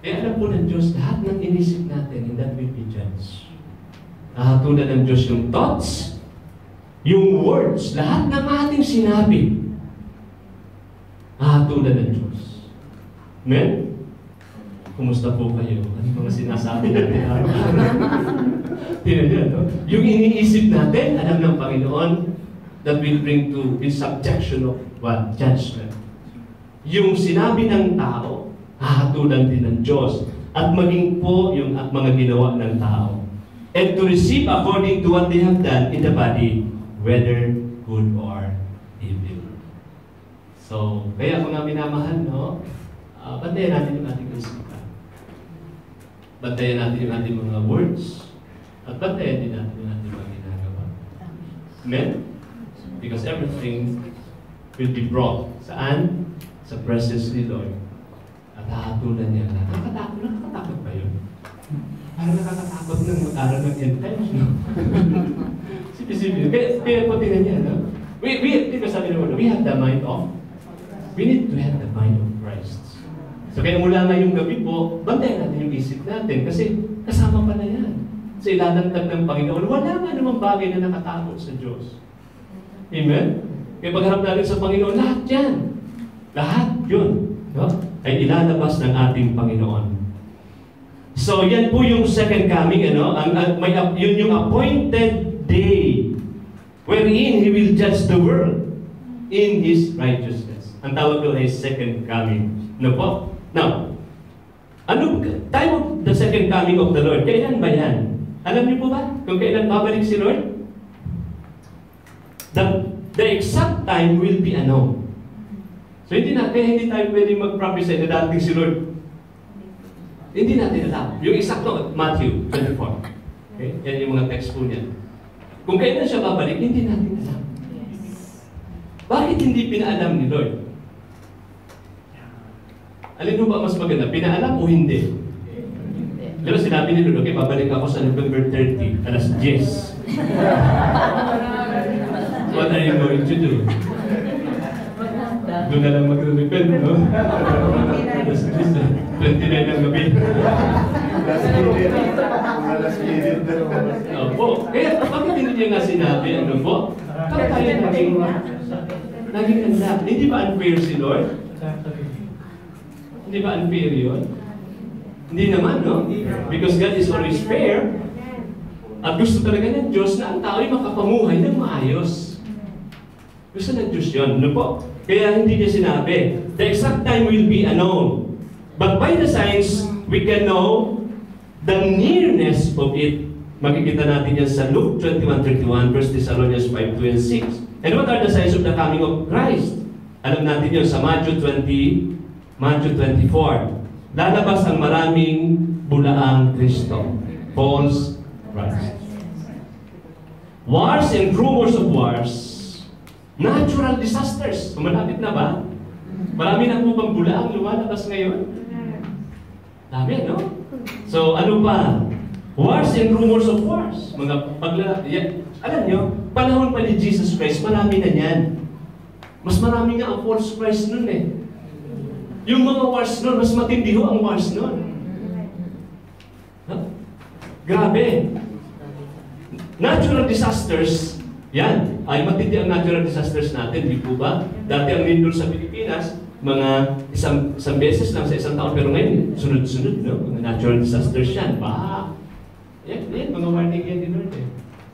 Kaya alam po ng Diyos, lahat ng inisip natin, and that will be judged. Nakatunan ng Diyos yung thoughts, yung words, lahat ng ating sinabi, nakatunan ng Diyos. Amen? Kumusta po kayo? Ano mga sinasabi natin? Tingnan niyo, no? Yung iniisip natin, alam ng Panginoon, that will bring to the subjection of what? Judgment. Yung sinabi ng tao, hahatulan din ng Diyos. At maging po yung mga ginawa ng tao. And to receive according to what they have done in the body, whether good or evil. So, kaya kung namin minamahal, no? Bantayan natin yung ating isipan. Bantayan natin yung ating mga words. At bantayan din natin yung ating mga ginagawa. Amen? Because everything will be brought. Saan? Sa presence ni Lord. At hahatulan niya. Nakakatakot ba yun? Parang nakakatakot ng mag-aral ng end times, no? Sipin-sipin. Kaya po tingnan niya, no? Di ba sabi naman, we have the mind of, we need to have the mind of Christ. So kaya mula ngayong gabi po, bantayan natin yung isip natin kasi kasama pa na yan. Sa ilalantag ng Panginoon, wala nga namang bagay na nakatakot sa Diyos. Amen? Kaya pagharap natin sa Panginoon, lahat yan. Lahat yun, no? Ay ilalabas ng ating Panginoon. So yan po yung second coming, ano? Yun yung appointed day wherein He will judge the world in His righteousness. Ang tawag doon ay second coming. No po? Now, time of the second coming of the Lord, kailan ba yan? Alam niyo po ba kung kailan babalik si Lord? The exact time will be unknown. So hindi tayo pwedeng mag-prophesy na dating si Lord. Hindi natin alam. Yung exacto, Matthew 24. Okay? Yan yung mga text po niya. Kung kailan siya babalik, hindi natin alam. Bakit hindi pinaalam ni Lord? Alin mo ba mas maganda? Pinaalam o hindi? Pero sinabi ni Lord, okay, babalik ako sa November 30, alas 10. What are you going to do? Doon na lang mag-repent, no? Alas 10, 29 ng gabi. Opo. Kaya bakit hindi niya nga sinabi, ano po? Para tayo naging handa. Hindi ba unfair si Lord? Hindi ba unfair yun? Hindi naman, no? Because God is always fair. At gusto talaga ng Diyos na ang tao'y makapamuhay ng maayos. Gusto ng Diyos yun, no po? Kaya hindi niya sinabi. The exact time will be unknown. But by the signs, we can know the nearness of it. Makikita natin yan sa Luke 21:31, 1 Thessalonians 5:2 and 6. And what are the signs of the coming of Christ? Alam natin yun sa Matthew 20, Matthew 24. Lalabas ang maraming bulaang Kristo. False Christ. Wars and rumors of wars. Natural disasters. Malapit na ba? Marami na po bang bulaang lumalabas ngayon? Dami, no? So, ano pa? Wars and rumors of wars. Alam nyo, panahon pa ni Jesus Christ, marami na yan. Mas marami nga ang false Christ nun eh. Yung mga wars nun, mas matindi ho ang wars nun. Huh? Grabe. Natural disasters, yan. Ay matindi ang natural disasters natin, di po ba? Dati ang lindol sa Pilipinas, mga isang beses lang sa isang taon, pero ngayon, sunod-sunod, no? Mga natural disasters yan. Yan, mga warning yan din Lord eh.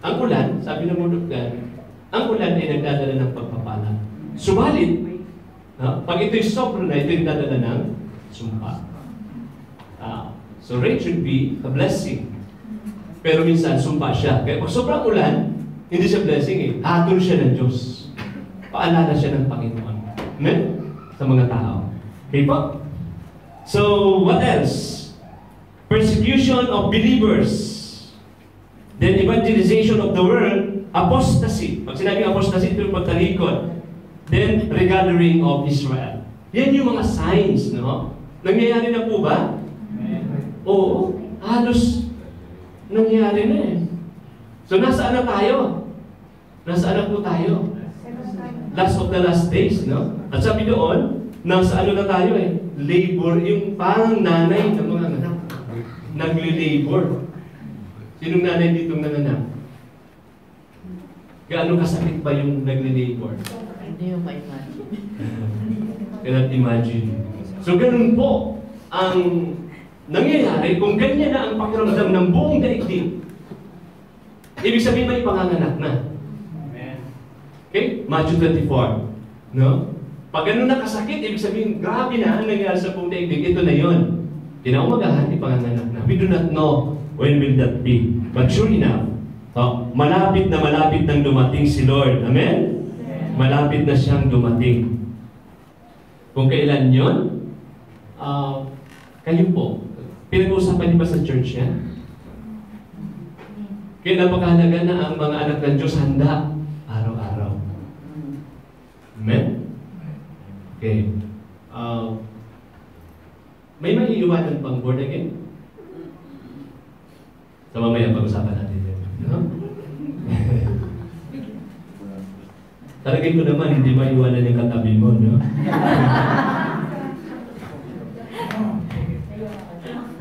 Ang ulan, sabi ng Mulugdan, ang ulan ay nagdadala ng pagpapala. Subalit, pag ito'y sobra na, ito'y dadala ng sumpa. So rain should be a blessing. Pero minsan, sumpa siya. Kaya pag sobrang ulan, hindi siya blessing eh. Hatol siya ng Diyos. Paalala siya ng Panginoon. Amen? Sa mga tao. Okay po? So, what else? Persecution of believers. Then evangelization of the world. Apostasy. Pag sinabing apostasy, ito yung pagtalikod. Then, regathering of Israel. Yan yung mga signs, no? Nangyayari na po ba? Oo. Halos nangyayari na eh. So, nasaan na tayo? Nasaan na po tayo? Last of the last days, no? At sabi doon, nasa ano na tayo eh? Labor, yung parang nanay ng mga anak. Nagli-labor. Sinong nanay ditong nanganak? Gaano kasakit ba yung nagli-labor? Hindi mo ma-imagine. Cannot imagine. So ganun po ang nangyayari kung ganyan na ang pakiramdam ng buong daigdig. Ibig sabihin may panganganak na. Okay? Matthew 24. No? Pag ganun na kasakit, ibig sabihin, grabe na ang nangyayari sa buong daigdig. Ito na yun. Kinaumagahan, ipanganganak na. We do not know when will that be. But sure enough, malapit nang dumating si Lord. Amen? Malapit na siyang dumating. Kung kailan yun, kayo po, pinag-uusapan niyo ba sa church yan? Kaya napakahalaga na ang mga anak ng Diyos handa araw-araw. Amen? Okay. May maiiwanan pang born again? So mamaya pag-usapan natin yun. No? Talagay ko naman, hindi maiiwanan yung katabi mo, no?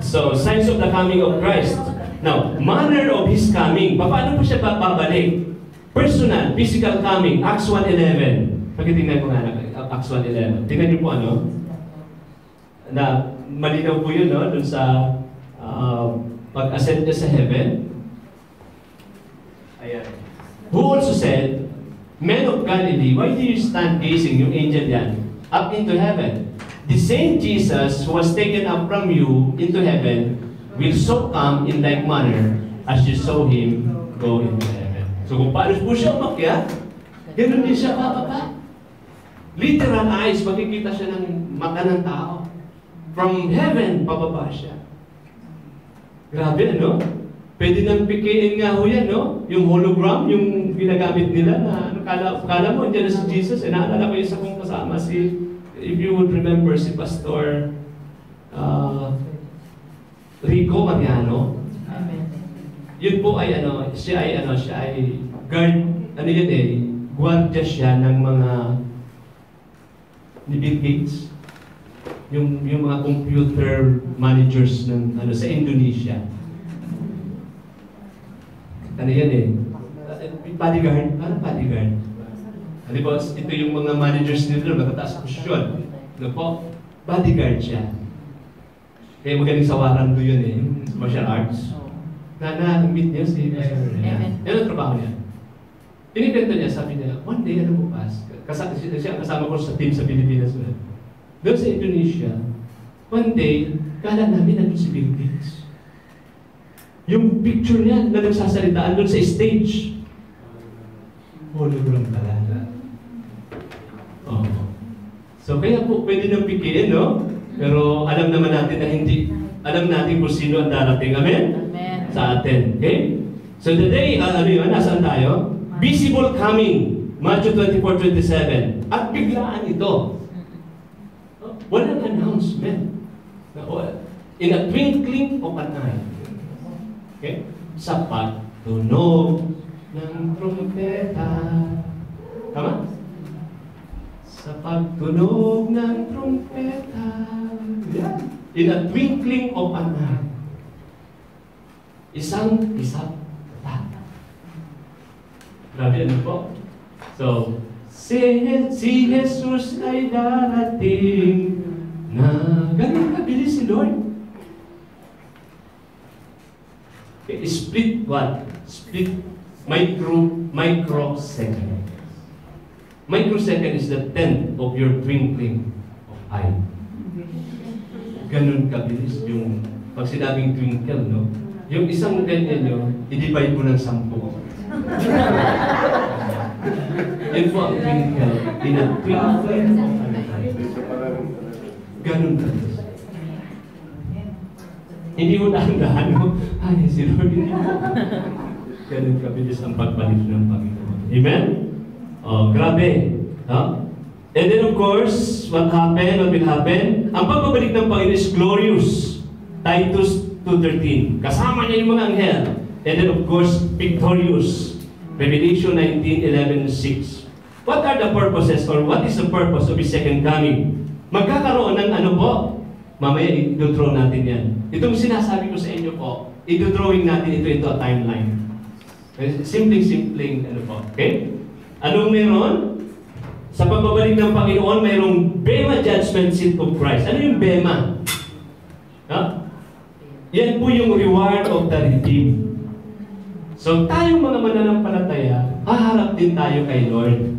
So, signs of the coming of Christ. Now, manner of His coming. Paano po siya babalik? Personal, physical coming. Acts 1:11. Pagkitingnan ko nga na, Acts 1:11. Tingnan niyo po ano? Na malinaw po yun, no? Dun sa pag-ascend niya sa heaven. Ayan. Who also said, Men of Galilee, why do you stand gazing, yung angel yan, up into heaven? The same Jesus who was taken up from you into heaven will so come in like manner as you saw Him go into heaven. So kung paano po siya umakyat, ganoon din siya bababa. Literal eyes, makikita siya ng mata ng tao. From heaven, pababa siya. Grabe, ano? Pwede nang pikiin nga ho yan, no? Yung hologram, yung ginagamit nila na ano, kala mo, dyan na si Jesus. Naalala ko yung sa kong kasama if you would remember, si Pastor Rico Mariano. Yun po ay siya ay guard, guardia siya ng mga ni Bill Gates. Yung mga computer managers ng sa Indonesia. Ano yan bodyguard? Parang bodyguard. Ano po, ito yung mga managers nila, magkataas posisyon. Ano po? Bodyguard siya. Kaya magaling sa warando yun yung martial arts. Na-meet niya si Yan ang trabaho niya. Pinipento niya, sabi niya, one day, bukas, kasama ko sa team sa Pilipinas. Doon sa Indonesia, one day, kala namin nandun si Bill Gates. Yung picture niya na nagsasalitaan doon sa stage. Hologram pala. Oh. So kaya po pwede nang pikiin, no? Pero alam naman natin na hindi. Alam natin kung sino ang darating. Amen? Amen. Sa atin. Okay? So the day, nasaan tayo? Visible coming. Matthew 24:27. At biglaan ito. Walang announcement. In a twinkling of an eye. Okay? Sa pagtunog ng trumpeta. Tama? Sa pagtunog ng trumpeta. Yeah. In a twinkling of an eye. Isang-isang tata. Grabe ano po? So, si Jesus ay darating na ganun kabilis si Lord. Okay, split what? Split microsecond. Microsecond is the tenth of your twinkling of eye. Ganun kabilis yung pag sinabing twinkle, no? Yung isang ganyan nyo, i-divide mo ng 10. Yun po ang twinkle. In a twinkling of an eye. Ganun kabilis. Hindi mo dahan-dahan mo, ay, si Lord, hindi mo. Ganun kabilis ang pagbalik ng Panginoon. Amen? Oh, grabe. Huh? And then of course, what will happen? Ang pagbabalik ng Panginoon is glorious. Titus 2:13. Kasama niya yung mga anghel. And then of course, victorious. Revelation 19:11-6. What are the purposes or what is the purpose of His second coming? Magkakaroon ng ano po? Mamaya i-draw natin yan. Itong sinasabi ko sa inyo po, i-drawing natin ito into a timeline. Simpleng ano po. Okay? Anong meron? Sa pagbabalik ng Panginoon, mayroong Bema Judgment Seat of Christ. Ano yung Bema? Yan po yung reward of the redeemed. So tayong mga mananampalataya, haharap din tayo kay Lord.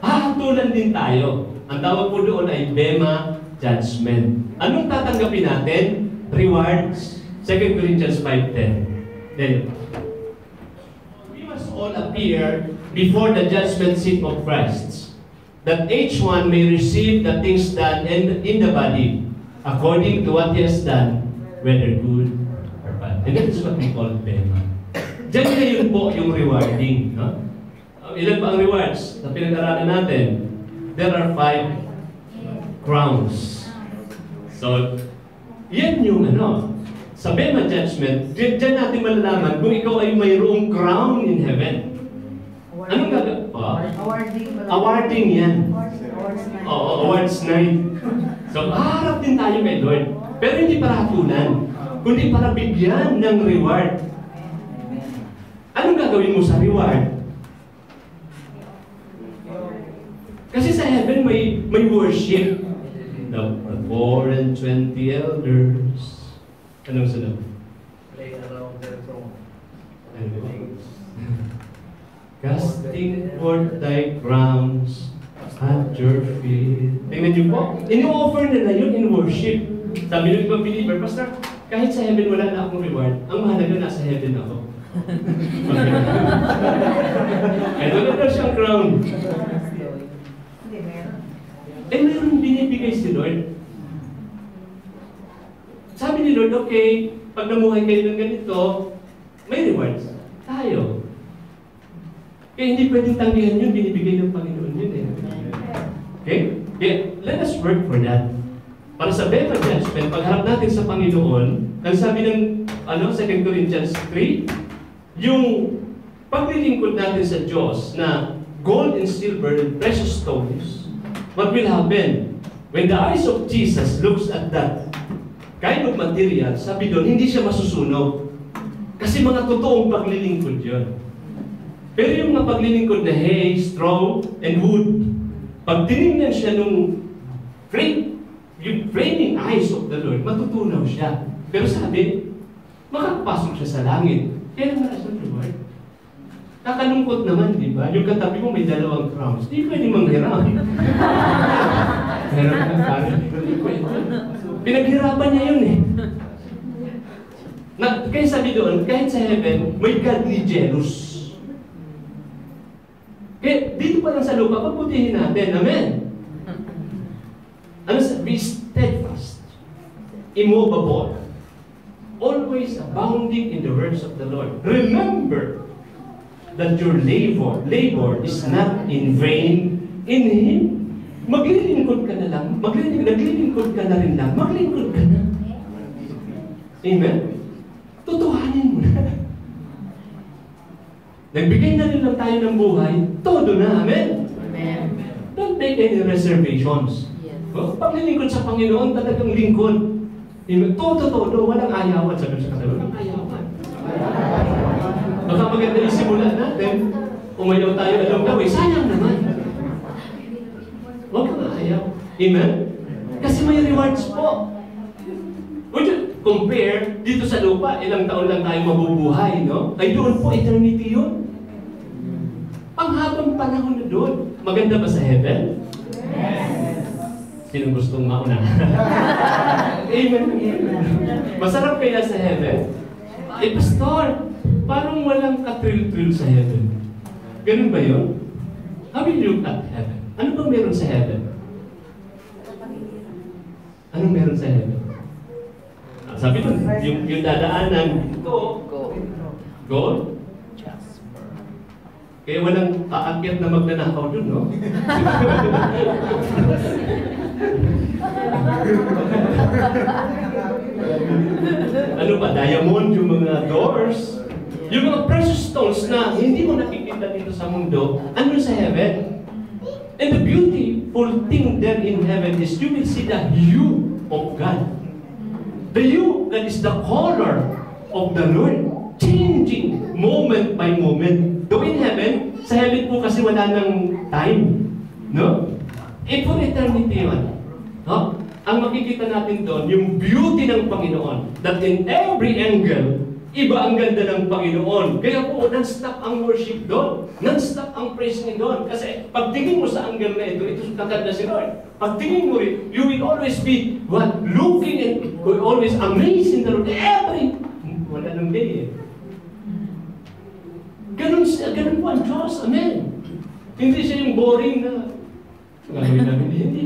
Hahatulan din tayo. Ang tawag po doon ay Bema Judgment. Anong tatanggapin natin? Rewards. 2 Corinthians 5:10. Then, we must all appear before the judgment seat of Christ, that each one may receive the things done in the body, according to what he has done, whether good or bad. And that is what we call Bema. Diyan na yun po yung rewarding. No? Ilan pa ang rewards na pinag-aralan natin? There are 5 crowns. So, yan yung sa Bema Judgment, diyan natin malalaman kung ikaw ay mayroong crown in heaven. Anong gagawin? Awarding yan. Oo, awards night. So, harap din tayo kay Lord. Pero hindi para hatulan, kundi para bigyan ng reward. Anong gagawin mo sa reward? Kasi sa heaven may worship. The 4 and 20 elders. Anong sunod? Play around the throne. Casting forth thy crowns at your feet. Tingnan niyo po, ini-offer nila yun in worship. Sabi ng ibang believer, Pastor, kahit sa heaven wala na akong reward, ang mahalaga nasa heaven ako. Kaya wala na siyang crown. Meron binibigay si Lord. Sabi ni Lord, okay, pag namuhay kayo ng ganito, may rewards. Tayo. Kaya hindi pwedeng tanggihan yun, binibigay ng Panginoon yun eh. Okay? Kaya let us work for that. Para sa Bema Judgment, pagharap natin sa Panginoon, ang sabi ng 2 Corinthians 3, yung paglilingkod natin sa Diyos na gold and silver and precious stones, what will happen? When the eyes of Jesus looks at that kind of material, sabi doon, hindi siya masusunog. Kasi mga totoong paglilingkod yun. Pero yung mga paglilingkod na hay, straw, and wood, pag tinignan siya nung yung flaming eyes of the Lord, matutunaw siya. Pero sabi, makakapasok siya sa langit. Kaya naman siya reward. Kakalungkot naman, di ba? Yung katabi mo may 2 crowns. Di pwede manghiram. Pero parang hindi pwede. Pinaghirapan niya yun eh. Kaya sabi doon, kahit sa heaven, may godly jealous. Kaya dito pa lang sa lupa, pagputihin natin. Amen? Be steadfast, immovable, always abounding in the works of the Lord. Remember that your labor is not in vain in Him. Maglilingkod ka na lang, naglilingkod ka na rin lang, maglingkod ka na. Amen? Tutuhanin mo na. Nagbigay na rin lang tayo ng buhay, todo na. Amen? Amen. Don't make any reservations. Yes. Paglilingkod sa Panginoon, talagang lingkod. Todo, walang ayawan. Sabi sa katabi, walang ayawan. Baka maganda yung simula natin, umayaw tayo alam gawin, sayang naman. Huwag kang ayaw. Amen? Kasi may rewards po. Would you compare, dito sa lupa, ilang taon lang tayo mabubuhay, no? Ay doon po, eternity yun. Ang habang panahon na doon. Maganda ba sa heaven? Yes. Sino gustong mauna? Amen. Masarap kaya sa heaven? Pastor, parang walang katril-tril sa heaven. Ganun ba yun? How will you look at heaven? Ano bang meron sa heaven? Anong meron sa heaven? Sabi nun, yung dadaanan ito, gold. Kaya walang aakyat na magnanakaw dun, no? Ano ba? Diamond, yung mga doors. Yung mga precious stones na hindi mo nakikita dito sa mundo, ano sa heaven? And the beautiful thing there in heaven is you will see the hue of God. The hue that is the color of the Lord, changing moment by moment. Though in heaven, sa heaven po kasi wala ng time. No? For eternity yun. No? Ang makikita natin doon, yung beauty ng Panginoon. That in every angle, iba ang ganda ng Panginoon. Kaya po, non-stop ang worship doon. Non-stop ang praise niya doon. Kasi pagtingin mo sa angle na ito kakanda si Lord. Pagtingin mo rin, you will always be looking and always amazed in the Lord. Wala nang day eh. Ganun po ang Diyos. Amen. Hindi siya yung boring na gagawin namin. Hindi.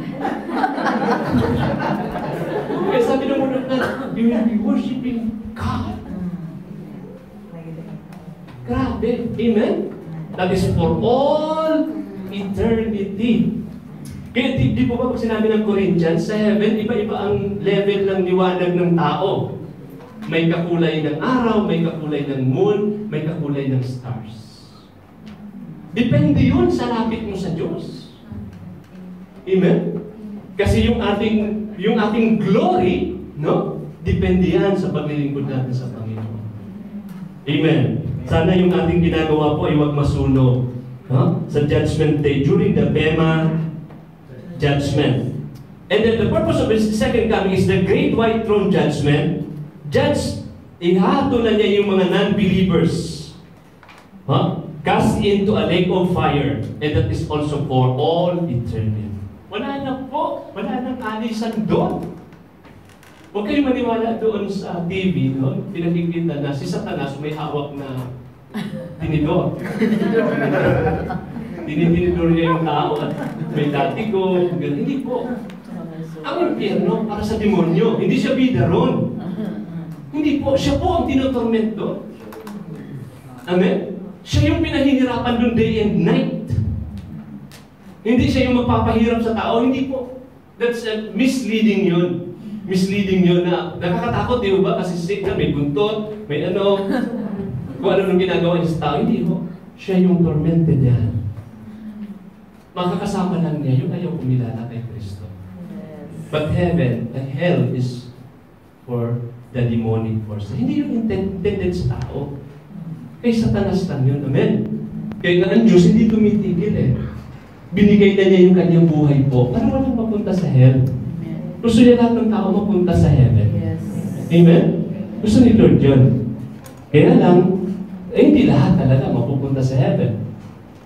Kaya sabi ng Lord na you will be worshiping God. Grabe. Amen? That is for all eternity. Kaya di po ba pag sinabi ng Corinthians, sa heaven, iba-iba ang level ng liwanag ng tao. May kakulay ng araw, may kakulay ng moon, may kakulay ng stars. Depende yun sa lapit mo sa Diyos. Amen? Kasi yung ating glory, no? Depende yan sa paglilingkod natin sa Panginoon. Amen. Sana yung ating ginagawa po ay huwag masunog. Huh? Sa Judgment Day, during the Bema Judgment. And then the purpose of His second coming is the Great White Throne Judgment. Ihato na niya yung mga non-believers. Cast into a lake of fire. And that is also for all eternity. Wala na po. Wala nang alisan doon. Huwag kayong maniwala doon sa TV, no? Pinakikita na si Satanas may hawak na tinidor. Tinidor niya yung tao at may latigo. Hindi po. Ang impyerno para sa demonyo. Hindi siya bida ron. Hindi po. Siya po ang tinotorment doon. Amen? Siya yung pinahihirapan doon day and night. Hindi siya yung magpapahirap sa tao. Hindi po. That's misleading yun. Misleading yun na nakakatakot, di ba? Kasi Satan may buntot, may ano, kung ano nung ginagawa niya sa tao. Hindi po. Siya yung tormented yan. Makakasama lang niya yung ayaw kumilala kay Kristo. But heaven and hell is for the demonic force. Hindi yun intended sa tao. Kay Satanas lang yun. Amen? Kaya nga ang Diyos hindi tumitigil eh. Binigay na niya yung kanyang buhay po para walang mapunta sa hell. Gusto niya lahat ng tao mapunta sa heaven. Yes. Amen? Gusto ni Lord yun. Kaya lang, hindi lahat talaga mapupunta sa heaven.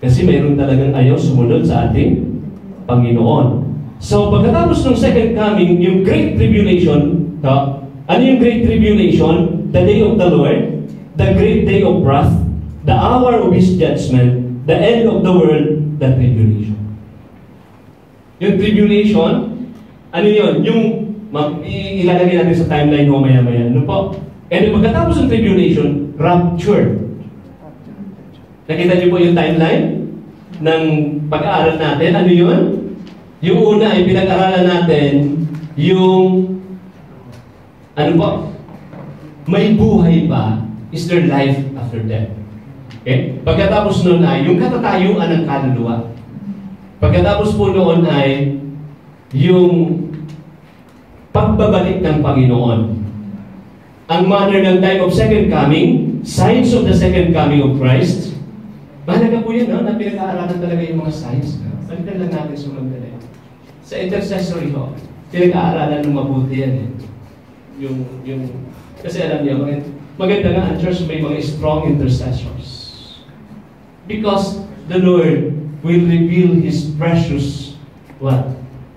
Kasi mayroon talagang ayaw sumunod sa ating Panginoon. So, pagkatapos ng second coming, yung Great Tribulation, ano yung Great Tribulation? The day of the Lord, the great day of wrath, the hour of His judgment, the end of the world, the tribulation. Yung tribulation, ano yun? Yung, ilalagay natin sa timeline mo maya-maya. Ano po? And pagkatapos ng tribulation, rapture. Nakita niyo po yung timeline ng pag-aaral natin? Ano yun? Yung una ay pinag-aralan natin yung ano po? May buhay pa, is there life after death? Okay? Pagkatapos noon ay yung katatayuan ng kaluluwa. Pagkatapos po noon ay yung pagbabalik ng Panginoon. Ang manner ng time of second coming, signs of the second coming of Christ. Mahalaga po yan, no? Na pinag-aaralan talaga yung mga signs. Balikan lang natin sa magdali. Sa intercessory ho, pinag-aaralan ng mabuti yan eh. Kasi alam niyo, maganda nga ang church may mga strong intercessors. Because the Lord will reveal His precious,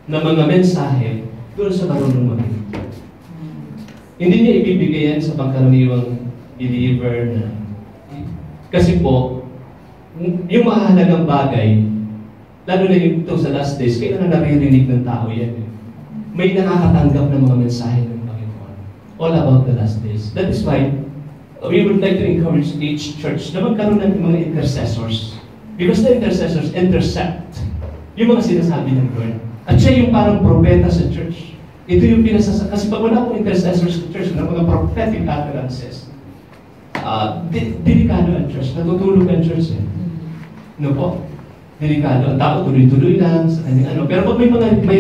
na mga mensahe doon sa marunong makinig. Hindi niya ibibigay yan sa pangkaraniwang believer na. Kasi po, yung mahalagang bagay, lalo na yung ito sa last days, kailan na naririnig ng tao yan. May nakakatanggap ng mga mensahe ng Panginoon. All about the last days. That is why we would like to encourage each church na magkaroon ng mga intercessors. Because the intercessors intercept yung mga sinasabi ng Lord. At siya yung parang propeta sa church. Ito yung kasi pag wala pong intercessors sa church, ng mga prophetic utterances, delikado ang church. Natutulog ang church eh. No po? Delikado. Ang tao tuloy-tuloy lang sa kanyang ano. Pero pag may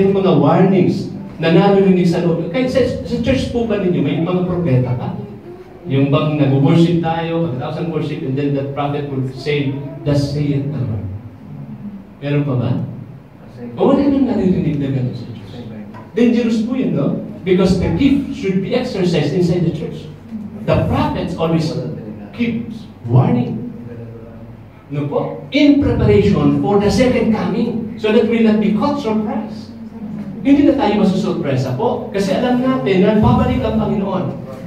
mga warnings na naririnig sa loob, kahit sa church po ba ninyo, may mga propeta ka? Yung bang nag-worship tayo, pagkatapos ng worship, and then that prophet will say, "Thus saith the Lord." Meron pa ba? O wala nang naririnig na gano'n sa church. Dangerous po yun, no? Because the gift should be exercised inside the church. The prophets always keep warning. No po? In preparation for the second coming. So that we'll not be caught surprise. Hindi na tayo masusurpresa po. Kasi alam natin na babalik ang Panginoon.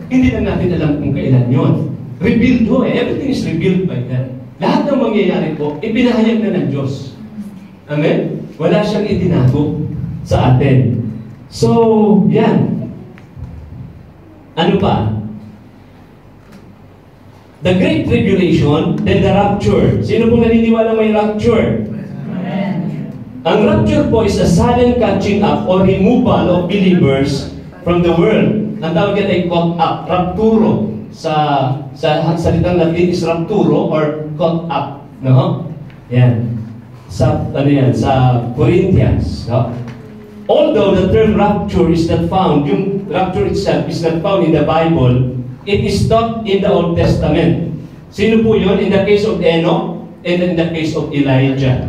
Hindi na natin alam kung kailan yun. Revealed ho eh. Everything is revealed by God. Lahat ng mangyayari po, ipinahayag na ng Diyos. Amen? Wala siyang itinago sa atin. So, yan. Ano pa? The Great Tribulation, then the Rapture. Sino pong naniniwala may Rapture? Amen. Ang rapture po is a sudden catching up or removal of believers from the world. Ang tawag yan ay caught up, rapturo. Sa salitang Latin is rapturo or caught up. No? Yan. Sa Corinthians. No? Although the term rapture is not found, yung rapture itself is not found in the Bible, it is taught in the Old Testament. Sino po yun? In the case of Enoch and in the case of Elijah.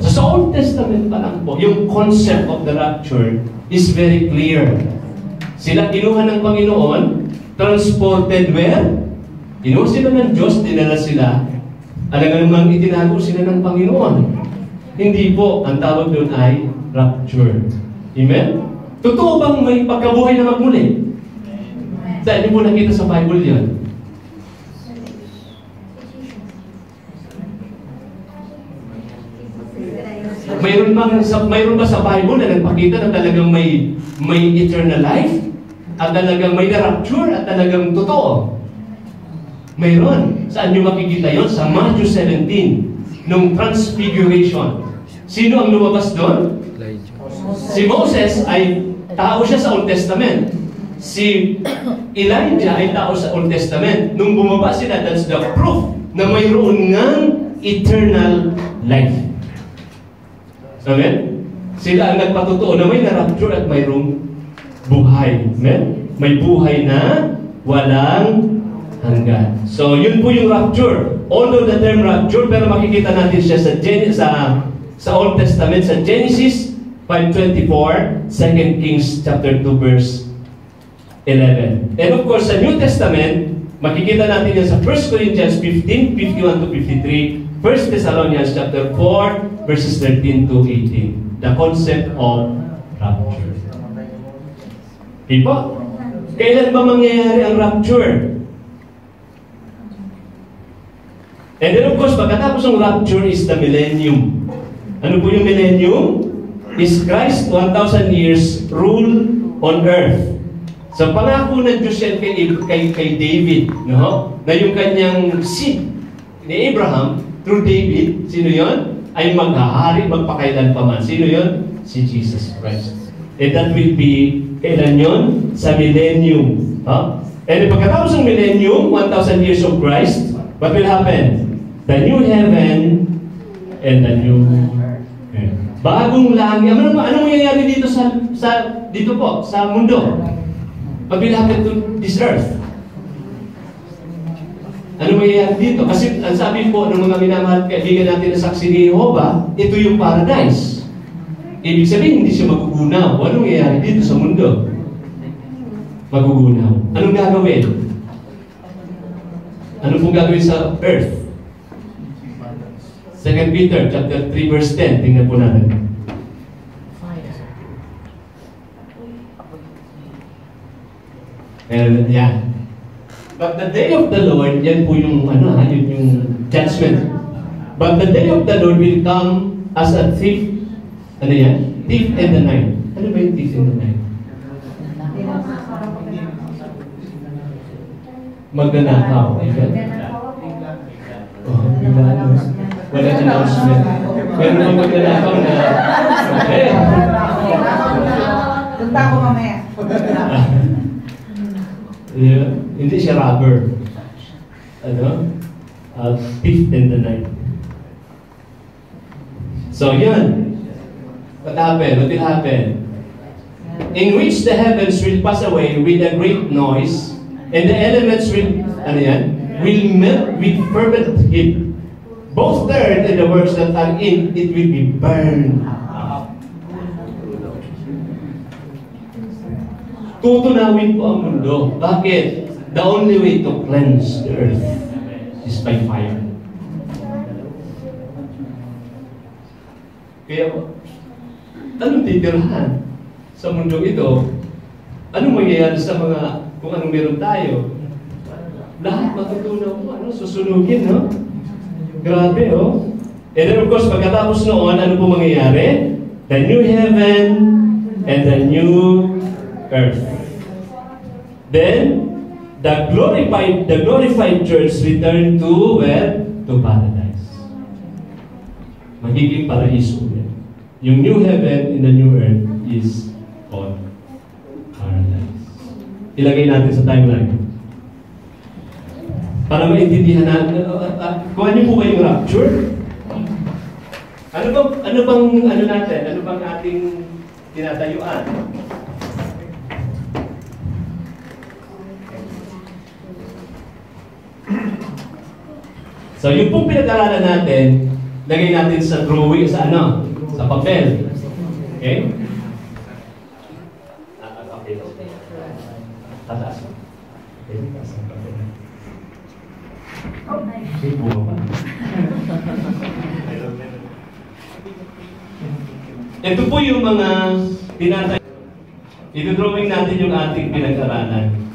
So sa Old Testament pa lang po, yung concept of the rapture is very clear. Sila kinuha ng Panginoon, transported where? Kinuha sila ng Diyos, dinala sila. Alaga namang itinago sila ng Panginoon. Hindi po, ang tawag doon ay rapture. Amen? Totoo bang may pagkabuhay na magmuli? Dahil hindi po nakita sa Bible yan. Mayroon ba sa Bible na nagpakita na talagang may eternal life? At talagang may rapture at talagang totoo? Mayroon. Saan nyo makikita yon? Sa Matthew 17, nung transfiguration. Sino ang lumabas doon? Si Moses ay tao siya sa Old Testament. Si Elijah ay tao sa Old Testament. Nung bumaba sila, that's the proof na mayroon ngang eternal life. Amen? Sila ang nagpatotoo na may na-rapture at mayroong buhay. Amen? May buhay na walang hanggan. So, yun po yung rapture. Although the term rapture, pero makikita natin siya sa Old Testament, sa Genesis 5:24, 2 Kings chapter 2 verse 11. And of course, sa New Testament, makikita natin yan sa 1 Corinthians 15, 51 to 53, 1 Thessalonians chapter 4, verses 13 to 18. The concept of rapture. Diba? Kailan ba mangyayari ang rapture? And then of course, pagkatapos ng rapture is the millennium. Ano po yung millennium? Is Christ 1,000 years rule on earth. So pangako ng Diyos yan kay David, no? Na yung kanyang seed ni Abraham, through David, sino yon? Ay maghahari, magpakailanpaman. Sino yon? Si Jesus Christ. And that will be, kailan yon? Sa millennium. Huh? And pagkatapos ng millennium, 1,000 years of Christ, what will happen? The new heaven and the new earth. Bagong langit. Anong mangyayari dito dito po, sa mundo? What will happen to this earth? Ano mangyayari dito? Kasi ang sabi po ng mga minamahal kaibigan natin na saksi ni Jehovah, ito yung paradise. Ibig sabihin, hindi siya magugunaw. Ano mangyayari dito sa mundo? Magugunaw. Anong gagawin? Ano pong gagawin sa earth? 2 Peter chapter 3 verse 10. Tingnan po natin. And yeah. But the day of the Lord, yan po yung yun yung judgment. But the day of the Lord will come as a thief. Ano yan? Thief in the night. Ano ba yung thief in the night? Magnanakaw. Oh, walang announcement. Pero nung magnanakaw na, punta ko mamaya. Hindi siya robber. Thief in the night. So, yun. What will happen? In which the heavens will pass away with a great noise, and the elements will melt with fervent heat. Both the earth and the works that are in it will be burned up. Tutunawin po ang mundo. Bakit? The only way to cleanse the earth is by fire. Kaya, anong titirahan sa mundo ito? Anong mangyayari sa kung anong meron tayo? Lahat matutunaw mo, susunugin, no? Grabe, oh. And then of course, pagkatapos noon, ano po mangyayari? The new heaven and the new earth. Then, the glorified church return to where? To paradise. Magiging paraiso yan. yung new heaven and the new earth is called paradise. Ilagay natin sa timeline. Para maintindihan natin, kuha niyo po ba yung rapture? Ano bang ating tinatayuan? So, yung pong pinag-aralan natin, lagay natin sa drawing, sa papel. Okay? Okay. Tataas mo. Okay, tataas ang papel. Okay, bumaba. Ito po yung mga tinatay. Ito-drawing natin yung ating pinag-aralan.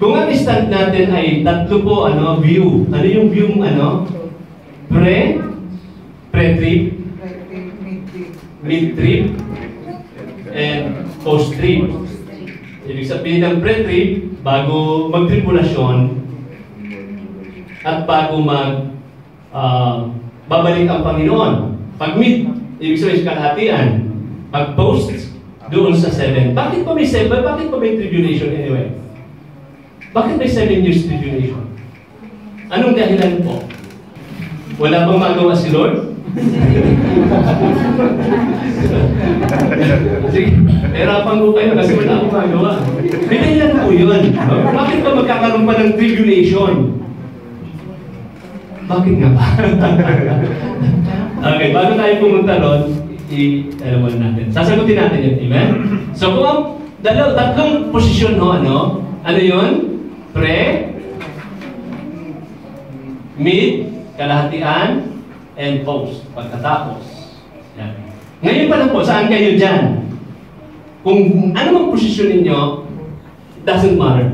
Kung ang stand natin ay tatlo po, view. Ano yung view pre-trip, mid-trip, and post-trip. Ibig sabihin ng pre-trip, bago mag-tripulasyon, at bago babalik ang Panginoon. Pag mid, ibig sabihin kalahatian. Pag post, doon sa 7. Bakit pa may 7? Bakit pa may tribulation anyway? Bakit may 7 years tribulation? Anong dahilan po? Wala bang magawa si Lord? Sige, herapan ko kayo kasi wala akong magawa. May dahilan po yun. No? Bakit pa magkakaroon pa ng tribulation? Bakit nga ba? Okay, bago tayo pumunta ron, i-alaman natin. Sasagutin natin yun, amen? So kung ang tatlong posisyon ano yun? Pre, mid, kalahatian, and post. Pagkatapos. Yan. Ngayon pa lang po, saan kayo dyan? Kung ano mang posisyon ninyo, it doesn't matter.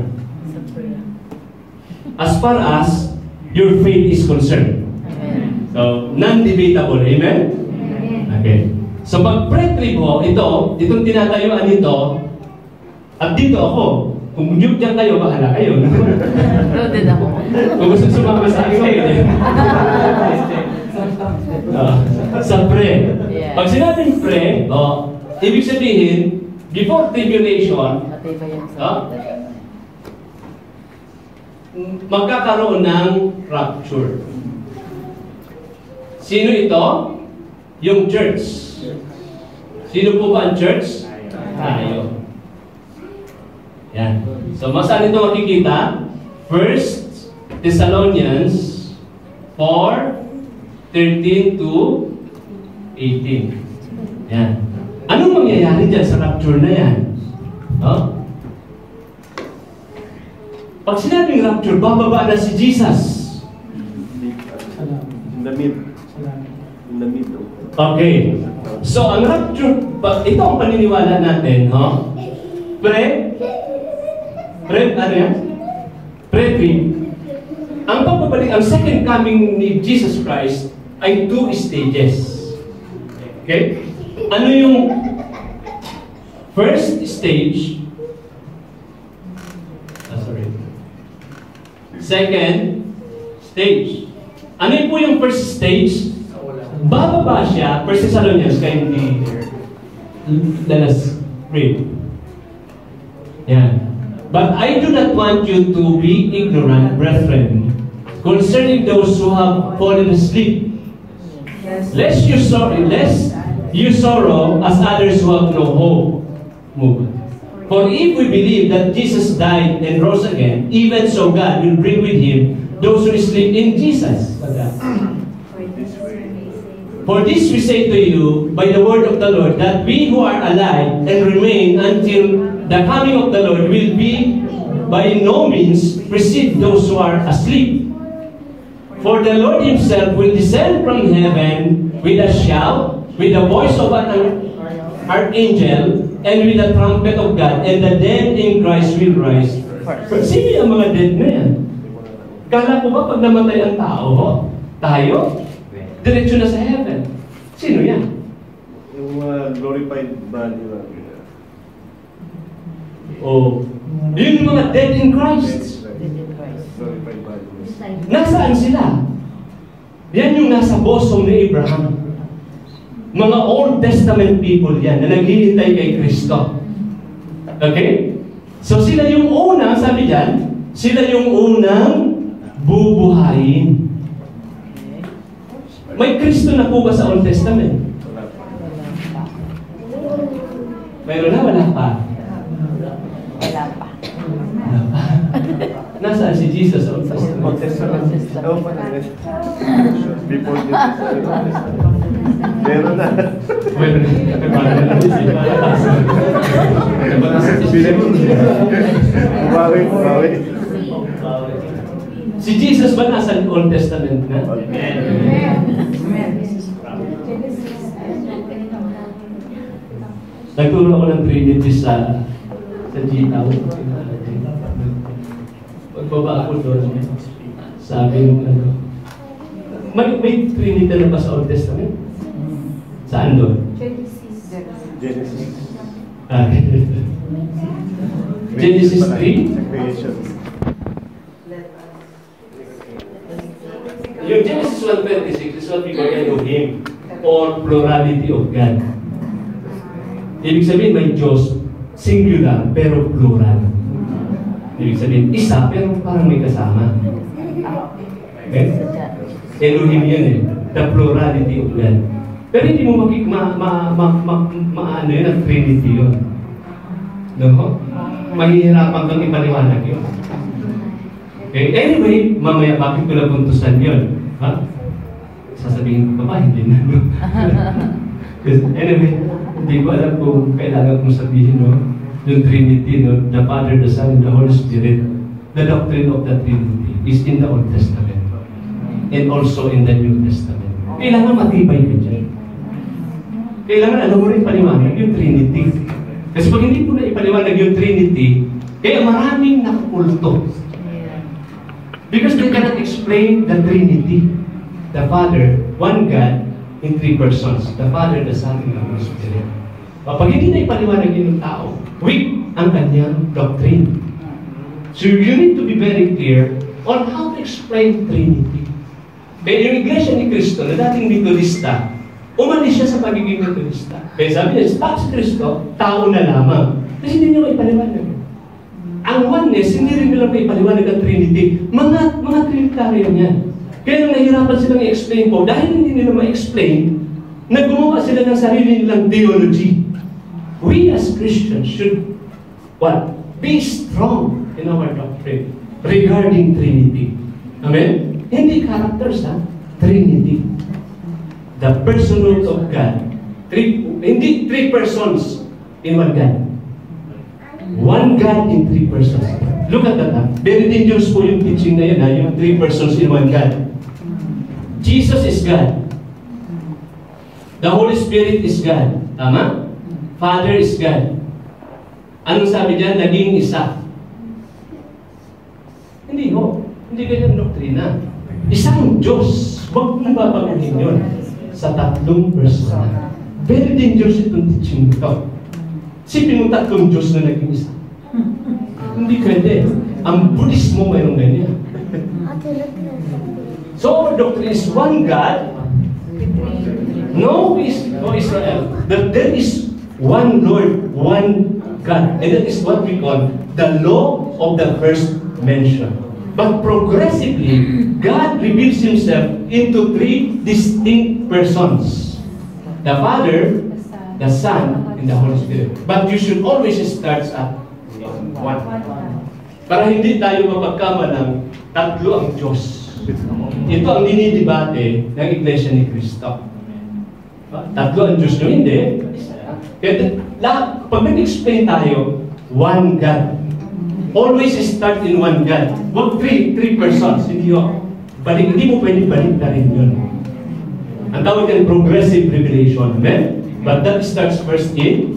As far as your faith is concerned. Amen. So, non-debatable. Amen? Okay. So, pag pre-trib ho, itong tinatayuan nito, at dito ako, kung mute dyan kayo, bahala kayo. Loaded ako. Kung gusto sumama sa akin kayo. Sa pre. Yeah. Pag sinabing pre, ibig sabihin, before tribulation, Matay ba yan sa magkakaroon ng rapture. Sino ito? Yung church. Sino po ba ang church? Tayo. Yan. So, saan ito makikita? 1 Thessalonians 4:13 to 18. Yan. Anong mangyayari dyan sa rapture na yan? Pag sinabing rapture, bababa na si Jesus. In the mid. Okay. So, ang rapture, ito ang paniniwala natin, Pre-trib. Ang pagbabalik, ang second coming ni Jesus Christ ay 2 stages. Okay? Ano yung first stage? Second stage. Ano po yung first stage? Bababa siya, 1 Thessalonians, kayo hindi let us read. Yan. But I do not want you to be ignorant, brethren, concerning those who have fallen asleep. Lest you sorrow as others who have no hope. For if we believe that Jesus died and rose again, even so God will bring with Him those who sleep in Jesus. For this we say to you by the word of the Lord, that we who are alive and remain until the coming of the Lord will be by no means precede those who are asleep. For the Lord Himself will descend from heaven with a shout, with the voice of an archangel, and with the trumpet of God, and the dead in Christ will rise first. Sino ang mga dead na yan? Kala ko ba pag namatay ang tao, tayo, diretso na sa heaven? Sino yan? Yung glorified body lang. Yun yung mga dead in Christ. Glorified body. Nasaan sila? Yan yung nasa bosom ni Abraham. Mga Old Testament people yan na naghihintay kay Kristo. Okay? So sila yung unang, sabi dyan, sila yung unang bubuhayin. May Kristo na po ba sa Old Testament? Mayroon na, wala pa? Wala pa. Wala pa. Nasaan si Jesus sa Old Testament? Old Testament. Before Jesus. Meron na. Meron na. Bawi. Si Jesus ba nasa Old Testament na? Nagturo ako ng Trinity sa Gitaw. Pagbaba ako doon, sabi nung may Trinity na ba sa Old Testament? Saan doon? Genesis. Genesis 3? Creation. Yung Genesis 1:26 is what we call Elohim, or plurality of God. Ibig sabihin may Diyos, singular, pero plural. Ibig sabihin, isa, pero parang may kasama. Okay? Elohim yun eh, the plurality of God. Pero hindi mo maano yun, ang Trinity yun. No? Mahihirapan kang ipaliwanag yun. Okay? Anyway, mamaya bakit ko napuntusan yun? Ha? Sasabihin ko pa ba? Hindi na. Anyway, hindi ko alam kung kailangan kong sabihin, no? Yung Trinity, no? The Father, the Son, and the Holy Spirit. The doctrine of the Trinity is in the Old Testament and also in the New Testament. Kailangan matibay ka dyan. Kailangan alam mo rin paliwanag yung Trinity. Kasi pag hindi ko na ipaliwanag yung Trinity, kaya maraming nakukulto. Because they cannot explain the Trinity. The Father, one God, in three persons. The Father, the Son, and the Holy Spirit. Pag hindi na ipaliwanag yun ng tao, weak ang kanyang doctrine. So you need to be very clear on how to explain Trinity. Kaya yung Iglesia ni Cristo na dating Metodista, umalis siya sa pagiging Metodista. Kaya sabi niya, stop si Cristo, tao na lamang. Kasi hindi niya maipaliwanag. Ang oneness, hindi rin nila maipaliwanag ang Trinity. Mga Trinitarian yan. Kaya nung nahirapan silang i-explain po, dahil hindi nila ma-explain, naggumawa sila ng sarili nilang theology. We as Christians should, what? Be strong in our doctrine regarding Trinity. Amen? Hindi characters, ha? Trinity. The personhood of God. Hindi three persons in one God. One God in three persons. Look at that, ha? Very dangerous po yung teaching na yun, ha? Yung three persons in one God. Jesus is God. The Holy Spirit is God. Tama? Father is God. Anong sabi diyan? Naging isa. Hindi ho. Hindi ganyan doktrina. Isang Diyos. Huwag mong babaguhin yun. Sa tatlong persona. Very dangerous itong teaching ito. Sipin mo tatlong Diyos na naging isa. Hindi pwede. Ang Buddhismo mayroong ganyan. So our doctrine is one God. No Israel. That there is one Lord, one God. And that is what we call the law of the first mention. But progressively, God reveals Himself into three distinct persons. The Father, the Son, and the Holy Spirit. But you should always start at one. Para hindi tayo mapagkamalang tatlo ang Diyos. Ito ang dinidebate ng Iglesia ni Cristo. Tatlo ang Diyos nyo, hindi. Kaya pag nag-explain tayo, one God. Always start in one God. Huwag three persons. Hindi mo pwede balik na rin yun. Ang tawag yan, progressive revelation. Amen? But that starts first in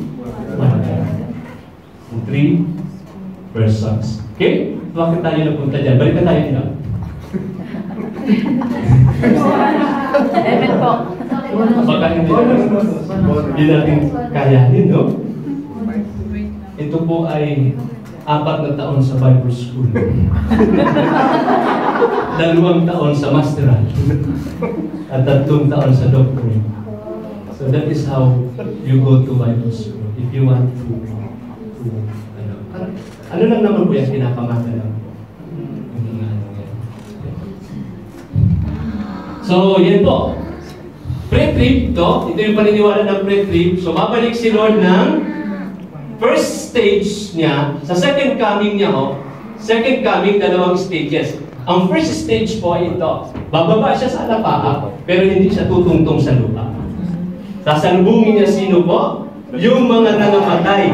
one God. In three persons. Okay? Bakit tayo napunta dyan? Balik na tayo nila. Amen po. Baka hindi natin kayanin, no? Ito po ay 4 na taon sa Bible School. 2 taon sa Masteral. At 3 taon sa Doctorate. So So that is how you go to Bible school. If you want to ano lang naman po yan, pinakamata lang po. So, yan po. Pre-trib to, ito yung paniniwala ng pre-trib. So, babalik si Lord ng first stage niya, sa second coming niya, second coming, dalawang stages. Ang first stage po ay ito. Bababa siya sa alapaap, pero hindi siya tutungtong sa lupa. Sasalubungin niya sino po? Yung mga nangamatay.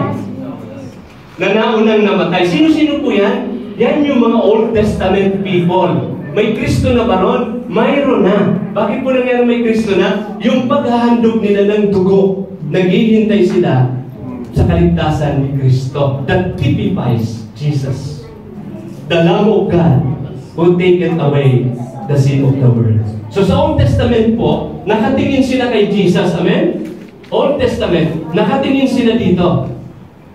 Na naunang namatay. Sino-sino po yan? Yan yung mga Old Testament people. May Kristo na ba ron? Mayroon na. Bakit po nangyari may Kristo na? Yung paghahandog nila ng dugo, naghihintay sila sa kaligtasan ni Kristo. That typifies Jesus. The Lamb of God who taketh away the sin of the world. So sa Old Testament po, nakatingin sila kay Jesus. Amen? Old Testament, nakatingin sila dito.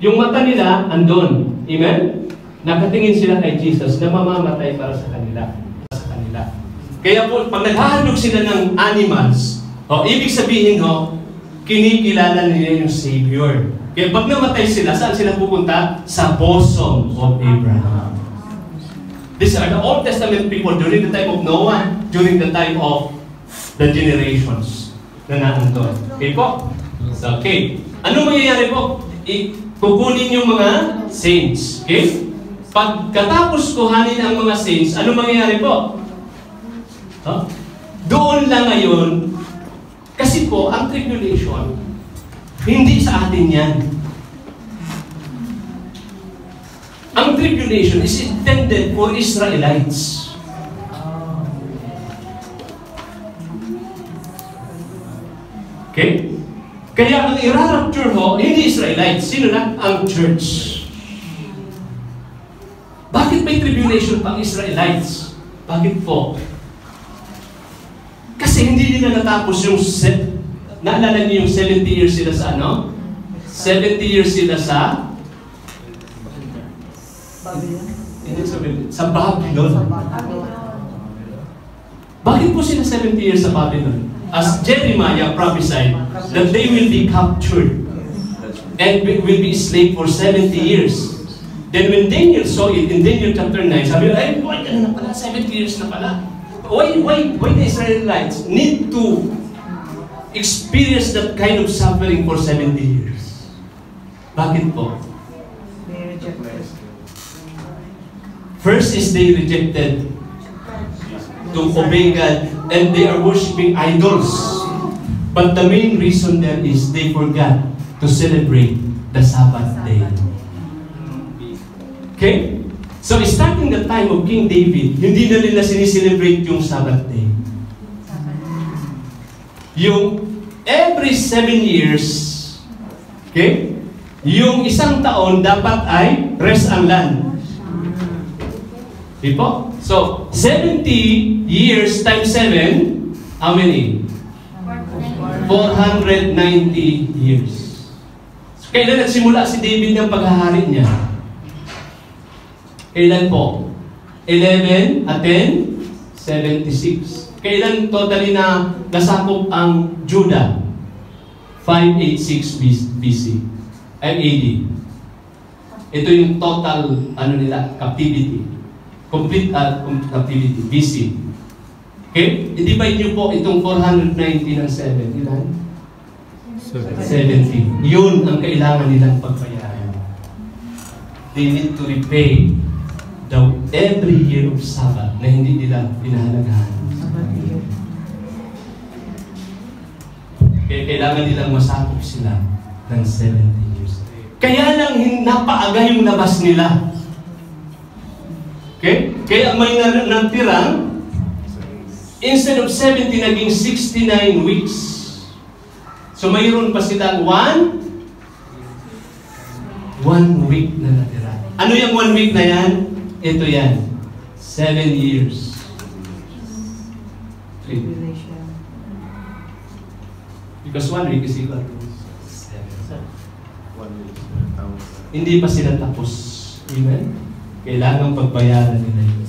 Yung mata nila, andun. Amen? Nakatingin sila kay Jesus na mamamatay para sa kanila. Kaya po, pag naghahandog sila ng animals, ibig sabihin, kinikilala nila yung Savior. Kaya pag namatay sila, saan sila pupunta? Sa bosom of Abraham. These are the Old Testament people during the time of Noah, during the time of the generations na naandun. Okay po? So, okay. Ano mangyayari po? Kukunin yung mga saints. Okay? Pagkatapos kuhanin ang mga saints, ano mangyayari po? Doon lang ngayon, kasi po, ang tribulation, hindi sa atin yan. Ang tribulation is intended for Israelites. Okay? Kaya ang irarapture hindi Israelites. Sino na? Ang church. Bakit may tribulation pang Israelites? Bakit po? Kasi hindi nila natapos yung naalala niyo yung 70 years sila sa ano? 70 years sila sa Babylon. Bakit po sila 70 years sa Babylon? As Jeremiah prophesied that they will be captured and will be enslaved for 70 years. Then when Daniel saw it in Daniel chapter 9, sabi niya, ay, boy, ano na pala, 70 years na pala. Why the Israelites need to experience that kind of suffering for 70 years? Bakit po? First is they rejected to obey God and they are worshiping idols. But the main reason there is they forgot to celebrate the Sabbath day. Okay? So starting the time of King David, hindi na nila sinicelebrate yung Sabbath day. Yung every 7 years, okay? Yung isang taon dapat ay rest ang land. Diba? So, 70 years times 7, how many? 490 years. So, kailan nagsimula si David ng paghahari niya? Kailan po? 11 at 10? 76. Kailan totally na nasakop ang Judah? 586 BC. Ay, AD. Ito yung total, captivity. Complete captivity, BC. Okay? I-divide nyo po itong 490 ng 7. Ilan? 70. Yun ang kailangan nilang pagbayaran. They need to repay every year of Sabbath na hindi nila pinahalagahan. Kaya kailangan nilang masakop sila ng 70 years. Kaya lang napaaga yung labas nila. Okay? Kaya may natirang, instead of 70, naging 69 weeks. So mayroon pa silang 1 week na natira. Ano yung 1 week na yan? Ito yan. 7 years. Because 1 week is equal to 7. Hindi pa sila tapos. Amen? Kailangan pagbayaran nila yun.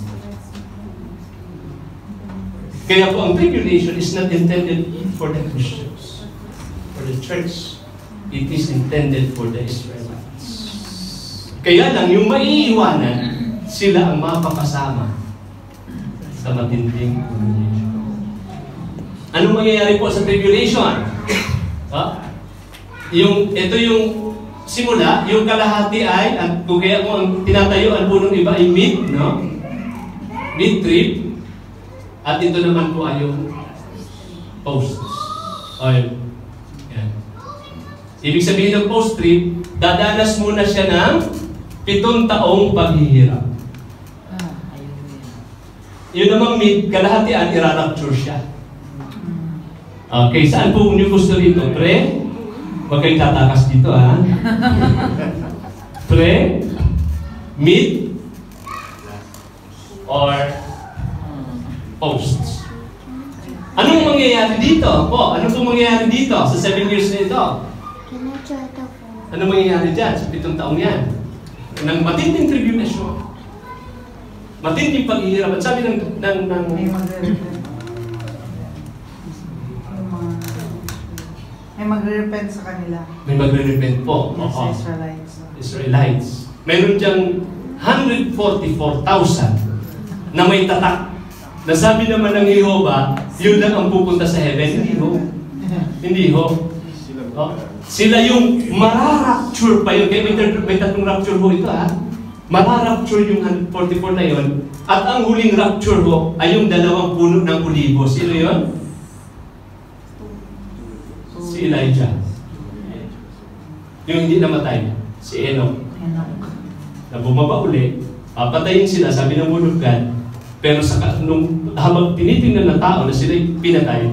Kaya po ang tribulation is not intended for the Christians. For for the church. It is intended for the Israelites. Kaya lang, yung maiiwanan, sila ang mapapasama sa matinding tribulation. Anong mangyayari po sa tribulation? Ito yung simula, yung kalahati ay, at kung kaya kung ang tinatayuan po ng iba ay mid, no? Mid-trib. At ito naman po ay yung post. Yan. Ibig sabihin ng post-trib, dadanas muna siya ng 7 taong paghihirap. Yun namang mid, kalahatian, ira-rapture siya. Okay, saan po niyo gusto dito? Pre? Huwag kayong tatakas dito, ha? Pre? Mid? Or posts? Anong mangyayari dito? Po, ano pong mangyayari dito sa 7 years na ito? Anong mangyayari dyan sa 7 taong yan? Nang matinding tribulation. Matinding paghihirap. At sabi ng may magre-repent sa kanila. May magre-repent po. Sa Israelites. Israelites. Meron diyang 144,000 na may tatak. Nasabi naman ng Jehovah, yun lang ang pupunta sa heaven. Hindi ho. Hindi ho. Sila yung mararapture pa yun. Kaya may tatlong rapture ho ito, ha? Mararapture yung 144 na yun. At ang huling rapture ho ay yung 2 puno ng olibo. Sino yun? Si Elijah. Yung hindi namatay. Si Enoch. Na bumaba uli, papatayin sila, sabi ng word of God. Pero habang tinitingnan ng tao na sila'y pinatay,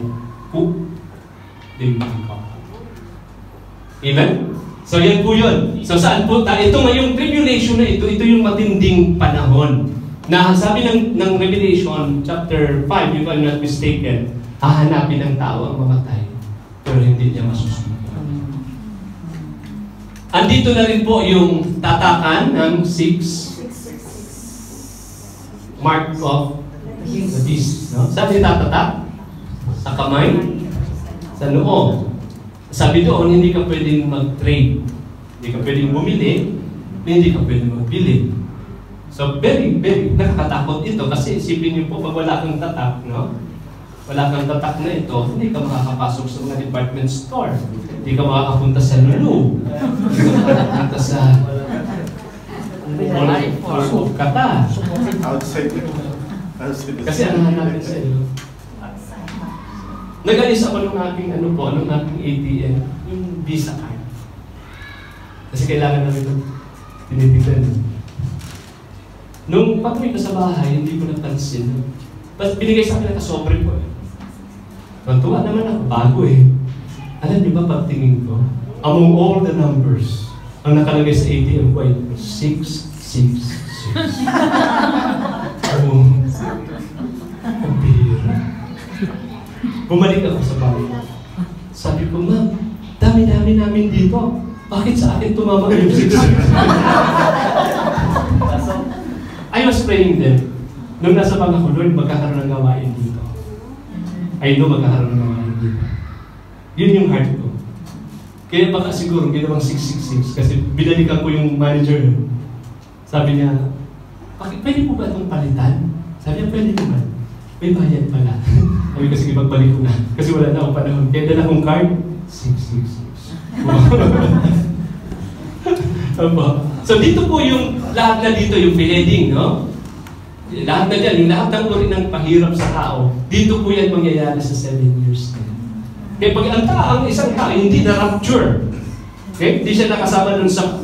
Amen? So yan po yun. So saan po tayo? Ito ngayong tribulation na ito yung matinding panahon. Na sabi ng Revelation chapter 5, if I'm not mistaken, hahanapin ng tao ang mamatay, pero hindi niya masusunod. Andito na rin po yung tatakan ng 6 mark of the beast. No? Saan niya tatatak? Sa kamay? Sa noo? Sabi doon, hindi ka pwedeng mag-trade. Hindi ka pwedeng bumili, hindi ka pwedeng magbili. So, very, very nakakatakot ito kasi isipin niyo po, pag wala kang tatak, no? Wala kang tatak na ito, hindi ka makakapasok sa mga department store. Hindi ka makakapunta sa Lulu. Hindi ka makakapunta sa Mall of Kata. Outside. Kasi ano natin sa iyo? Nag-alis ako ng aking ng aking ATM, yung Visa card. Kasi kailangan namin ito tinitignan. Nung patuloy ko sa bahay, hindi ko napansin. But binigay sa akin na kasobre ko. Natuwa naman ako, bago eh. Alam niyo ba pagtingin ko, among all the numbers, ang nakalagay sa ATM ko ay 666. Ang bihira. Bumalik ako sa bahay. Sabi ko, ma'am, dami-dami namin dito. Bakit sa akin tumama yung 666? I was praying then. Nung nasa bang ako, Lord, magkakaroon ng gawain dito. I know magkakaroon ng gawain dito. Yun yung heart ko. Kaya baka siguro ginawang 666 kasi binalikan ko yung manager. Sabi niya, pwede po ba itong palitan? Sabi niya, pwede naman. May bayad pala. Sabi ko, sige, magbalik ko na. Kasi wala na akong panahon. Kaya dala akong card, 666. So dito po yung lahat na dito, yung beheading, no? Lahat na dyan, yung lahat ng uri ng pahirap sa tao, dito po yan mangyayari sa 7 years na. Kaya pag ang isang tao hindi na rapture, okay? Hindi siya nakasama dun sa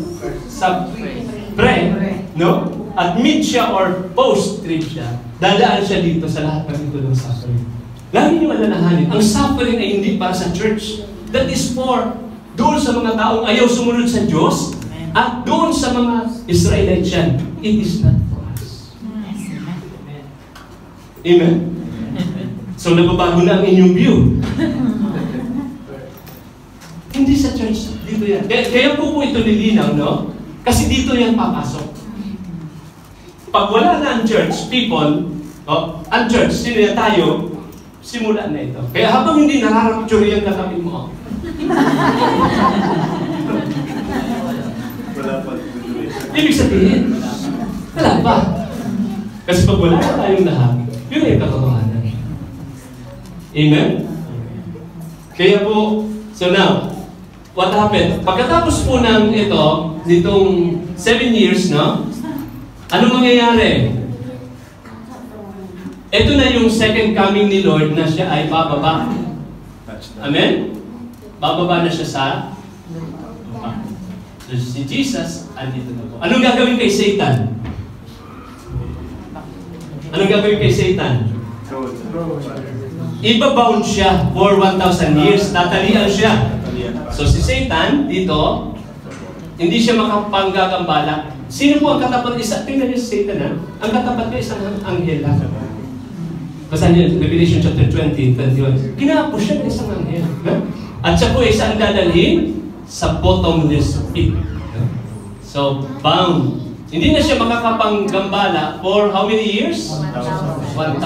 pre, no? At mid siya or post-trib siya, dadaan siya dito sa lahat ng ito ng suffering. Lagi niyo alalahanin, ang suffering ay hindi para sa church. That is for doon sa mga taong ayaw sumunod sa Diyos at doon sa mga Israelites yan. It is not for us. Amen? So nababago na ang inyong view. Hindi sa church, dito yan. Kaya po ito nilinaw, no? Kasi dito yan papasok. Pag wala na ang church, people, ang church, sino yan tayo, simula na ito. Kaya habang hindi nararapture yung katabi mo, Wala pa tribulation. Ibig sabihin, wala pa. Kasi pag wala pa tayong lahat, yun ay katotohanan. Amen? Kaya po, so now, what happened? Pagkatapos po ng nitong 7 years, no? Anong mangyayari? Ito na yung second coming ni Lord na siya ay bababa. Amen? Bababa na siya sa lupa. So si Jesus, andito na po. Anong gagawin kay Satan? Anong gagawin kay Satan? Iba-bound siya for 1,000 years. Tatalian siya. So si Satan, dito, hindi siya makapanggagambala. Sino po ang katapat? Tingnan niyo si Satan, ha? Ang katapat niya isang anghel lang. Basahin niyo, Revelation chapter 20, 21. Ginapos siya ng isang anghel. At siya po ay saan dadalhin? Sa bottomless pit. So, bound. Hindi na siya makakapanggambala for how many years? 1,000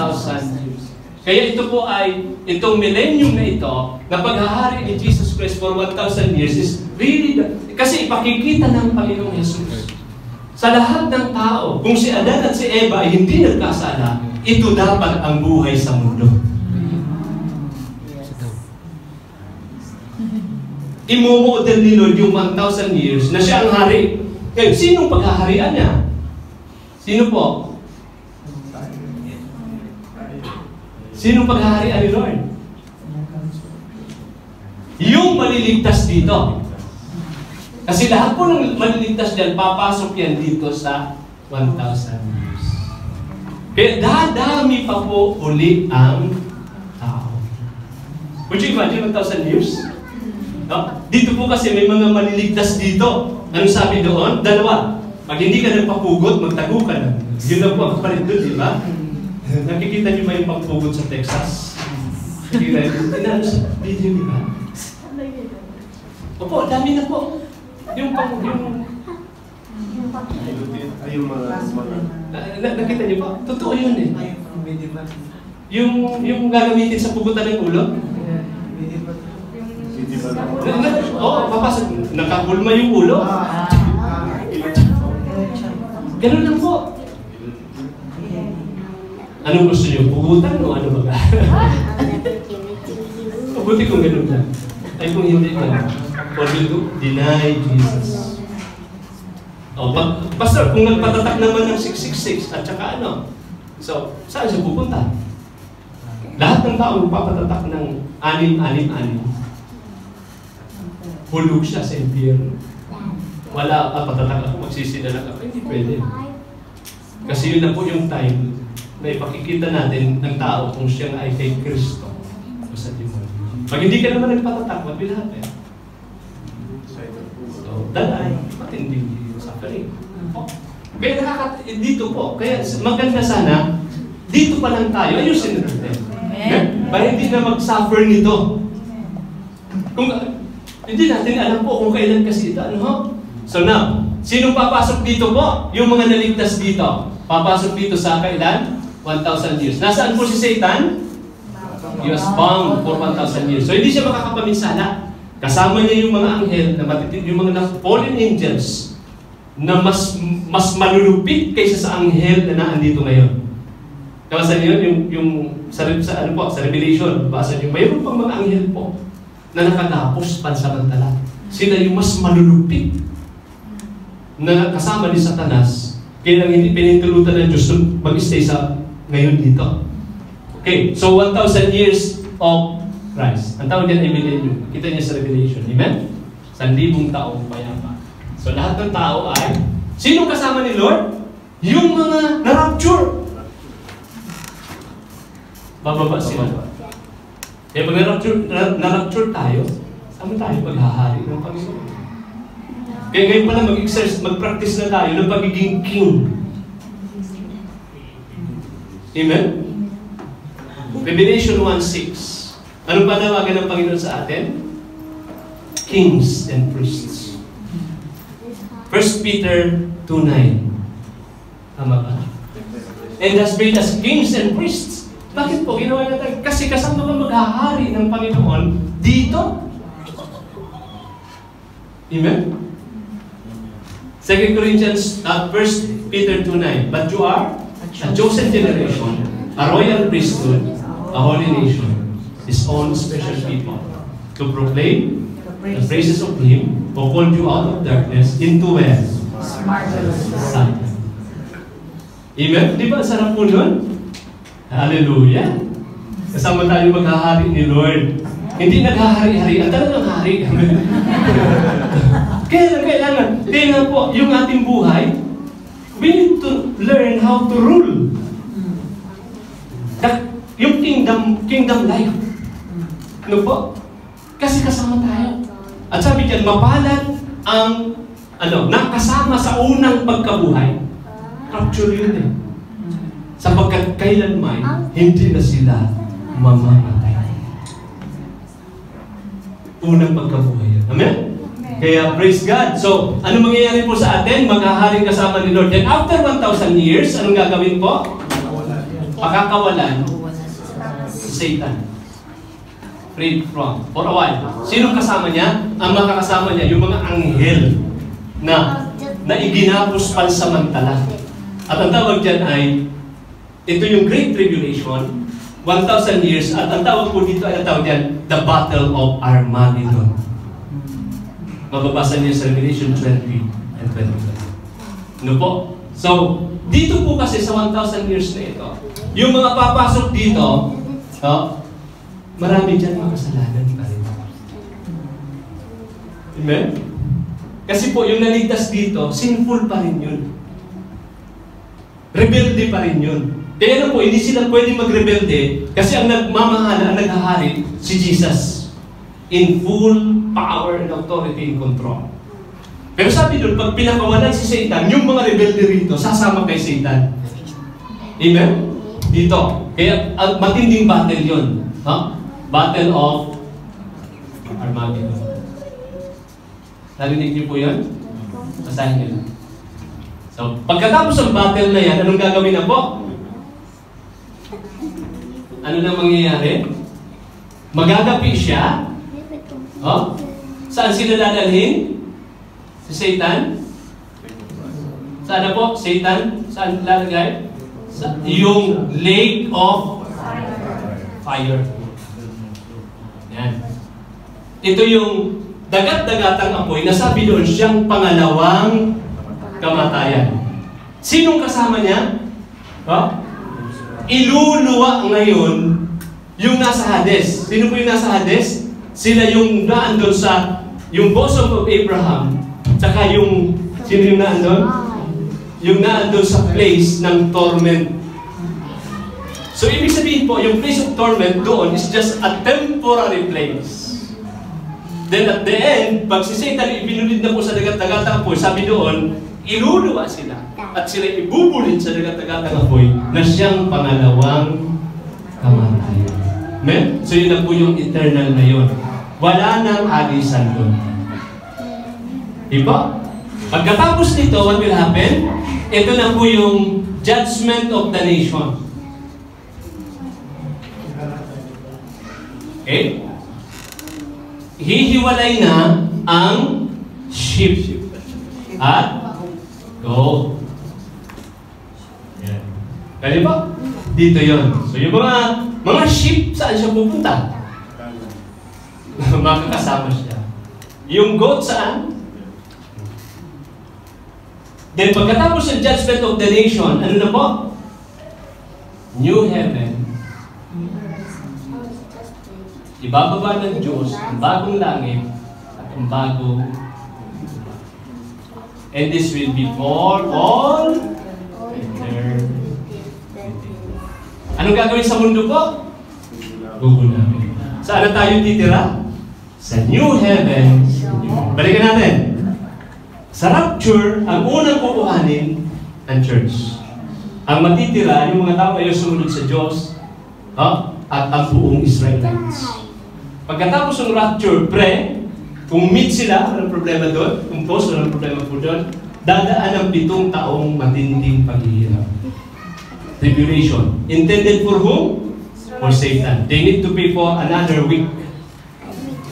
years. Kaya ito po ay, itong millennium na ito, na paghahari ni Jesus Christ for 1,000 years is really, kasi ipakikita ng Panginoong Jesus. Sa lahat ng tao, kung si Adan at si Eva ay hindi nagkasala, ito dapat ang buhay sa mundo. Imomodel ni Lord yung 1,000 years na siya ang hari. Ngayon, sinong paghaharian niya? Sino po? Sinong paghaharian ni Lord? Yung maliligtas dito. Kasi lahat po ng maliligtas dyan, papasok yan dito sa 1,000 years. Kaya dadami pa po uli ang tao. Would you imagine 1,000 years? No? Dito po kasi may mga maliligtas dito. Ano sabi doon? Dalawa. Pag hindi ka nagpapugot, magtago ka na. Yun lang po ang kapalit doon, di ba? Nakikita niyo ba yung pagpugot sa Texas? Nakikita niyo? Inaano sa video, di ba? Opo, dami na po. Yung nakita niyo ba? Totoo yun eh. Yung gagamitin sa pugutan ng ulo? Oo, papasok. Nakagulma yung ulo. Ganun lang po. Anong gusto niyo? Pugutan o ano ba? Mabuti kung ganun lang. Ay kung hindi lang. For you to deny Jesus. Pastor, kung nagpatatak naman ng 666 at saka ano, so, saan siya pupunta? Lahat ng tao magpapatatak ng 666. Hulog siya sa impyerno. Wala ka, patatak ako, magsisinala ka. Hindi pwede. Kasi yun na po yung time na ipakikita natin ng tao kung siya ay kay Kristo o sa demonyo. Pag hindi ka naman nagpatatak, mabilahat eh. So, dalay, matinding suffering. Kaya dito po, kaya maganda sana, dito pa lang tayo, ayusin natin. Para hindi na mag-suffer nito. Kung hindi natin alam po kung kailan kasi ito, ano? So now, sinong papasok dito po? Yung mga naligtas dito. Papasok dito sa kailan? 1,000 years. Nasaan po si Satan? He was bound for 1,000 years. So hindi siya makakapaminsala. Kasama niya yung mga anghel, na matitid, yung mga fallen angels, na mas malulupit kaysa sa anghel na naandito ngayon. Kawasan niyo yung sa Revelation, basa niyo, mayroon pang mga anghel po na nakagapos pansamantala. Sila yung mas malulupit na kasama ni Satanas, kaya lang hindi pinintulutan ng Diyos mag-stay sa ngayon dito. Okay, so 1,000 years of Christ. Ang tawag yan ay millennium. Kita niya sa Revelation. Amen? 1,000 taong payapa. So lahat ng tao ay, sinong kasama ni Lord? Yung mga na-rapture. Bababa sila. Kaya pag na-rapture tayo, saan tayo maghahari ng Panginoon? Kaya ngayon pala mag-exercise, mag-practice na tayo ng pagiging king. Amen? Revelation 1:6. Ano pa nawagan ng Panginoon sa atin? Kings and priests. 1 Peter 2:9. Tama ba? And has made us kings and priests. Bakit po ginawa natin? Kasi kasama ka maghahari ng Panginoon dito. Amen? 2 Corinthians, 1 Peter 2:9. But you are a chosen generation, a royal priesthood, a holy nation, His own special people, to proclaim the praises of Him who called you out of darkness into where? Sun. Amen? Di ba? Sarap po nun? Hallelujah! Kasama tayo maghahari ni Lord. Hindi naghahari-hari, at talagang hari. Kailangan. Kaya po, yung ating buhay, we need to learn how to rule. Yung kingdom life. Ano po? Kasi kasama tayo. At sabi dyan, mapalad ang nakasama sa unang pagkabuhay. Rapture yun eh. Sapagkat kailanman, hindi na sila mamamatay. Unang pagkabuhay yun. Amen? Kaya praise God. So, ano mangyayari po sa atin? Maghaharing kasama ni Lord. Then after 1,000 years, anong gagawin po? Pakakawalan si Satan. Freed from. For a while. Sinong kasama niya? Ang makakasama niya, yung mga anghel na iginapos pansamantala. At ang tawag dyan ay, ito yung Great Tribulation, 1,000 years, at ang tawag po dito ay ang tawag dyan, the Battle of Armageddon. Mababasa niyo sa Revelation 20 and 21. Ano po? So, dito po kasi sa 1,000 years na ito, yung mga papasok dito, marami dyan mga kasalanan pa rin. Amen? Kasi po, yung naligtas dito, sinful pa rin yun. Rebelde pa rin yun. Kaya na po, hindi sila pwede magrebelde kasi ang nagmamahala, ang naghahari, si Jesus. In full power and authority and control. Pero sabi doon, pag pinakawalan si Satan, yung mga rebelde rito, sasama kay Satan. Amen? Dito. Kaya matinding battle yun. Battle of Armageddon. Narinig niyo po yun? Basahin niyo lang. So, pagkatapos ng battle na yan, anong gagawin na po? Ano na mangyayari? Magagapi siya. Saan sila dadalhin? Si Satan? Saan na po? Satan? Saan lalagay? Yung lake of fire. Yan. Ito yung dagat-dagatang apoy na sabi doon siyang pangalawang kamatayan. Sinong kasama niya? Iluluwa ngayon yung nasa Hades. Sino po yung nasa Hades? Sila yung naandun sa yung bosom of Abraham. Tsaka yung sino yung naandun? Yung naandun sa place ng torment. So, ibig sabihin po, yung place of torment doon is just a temporary place. Then at the end, pag si Satan ibinulid na po sa dagat-dagatang apoy, sabi doon, iluluwa sila. At sila ibubulit sa dagat-dagatang apoy na siyang pangalawang kamatayan. Amen? So yun na po yung eternal na yun. Wala nang alisan doon. Diba? Pagkatapos nito, what will happen? Ito na po yung judgment of the nation. Okay? Hihiwalay na ang sheep at goat. Yan. Kaya ba? Dito yon. So yung mga sheep, saan siya pupunta? Makakasama siya. Yung goat saan? Then pagkatapos ng judgment of the nation, ano na po? New heaven. Ibababa ng Diyos ang bagong langit at ang bagong and this will be for all eternity. Anong gagawin sa mundo po? Gugulawin. Saan na tayo titira? Sa new heaven. Balikan natin. Sa rapture, ang unang kukuhanin ang church. Ang matitira, yung mga tao ay sumunod sa Diyos at ang buong Israelites. Pagkatapos ng rapture, kung meet sila, walang problema doon. Kung post, walang problema po doon. Dadaan ang 7 taong matinding paghihirap. Tribulation. Intended for whom? For Satan. They need to pay for another week.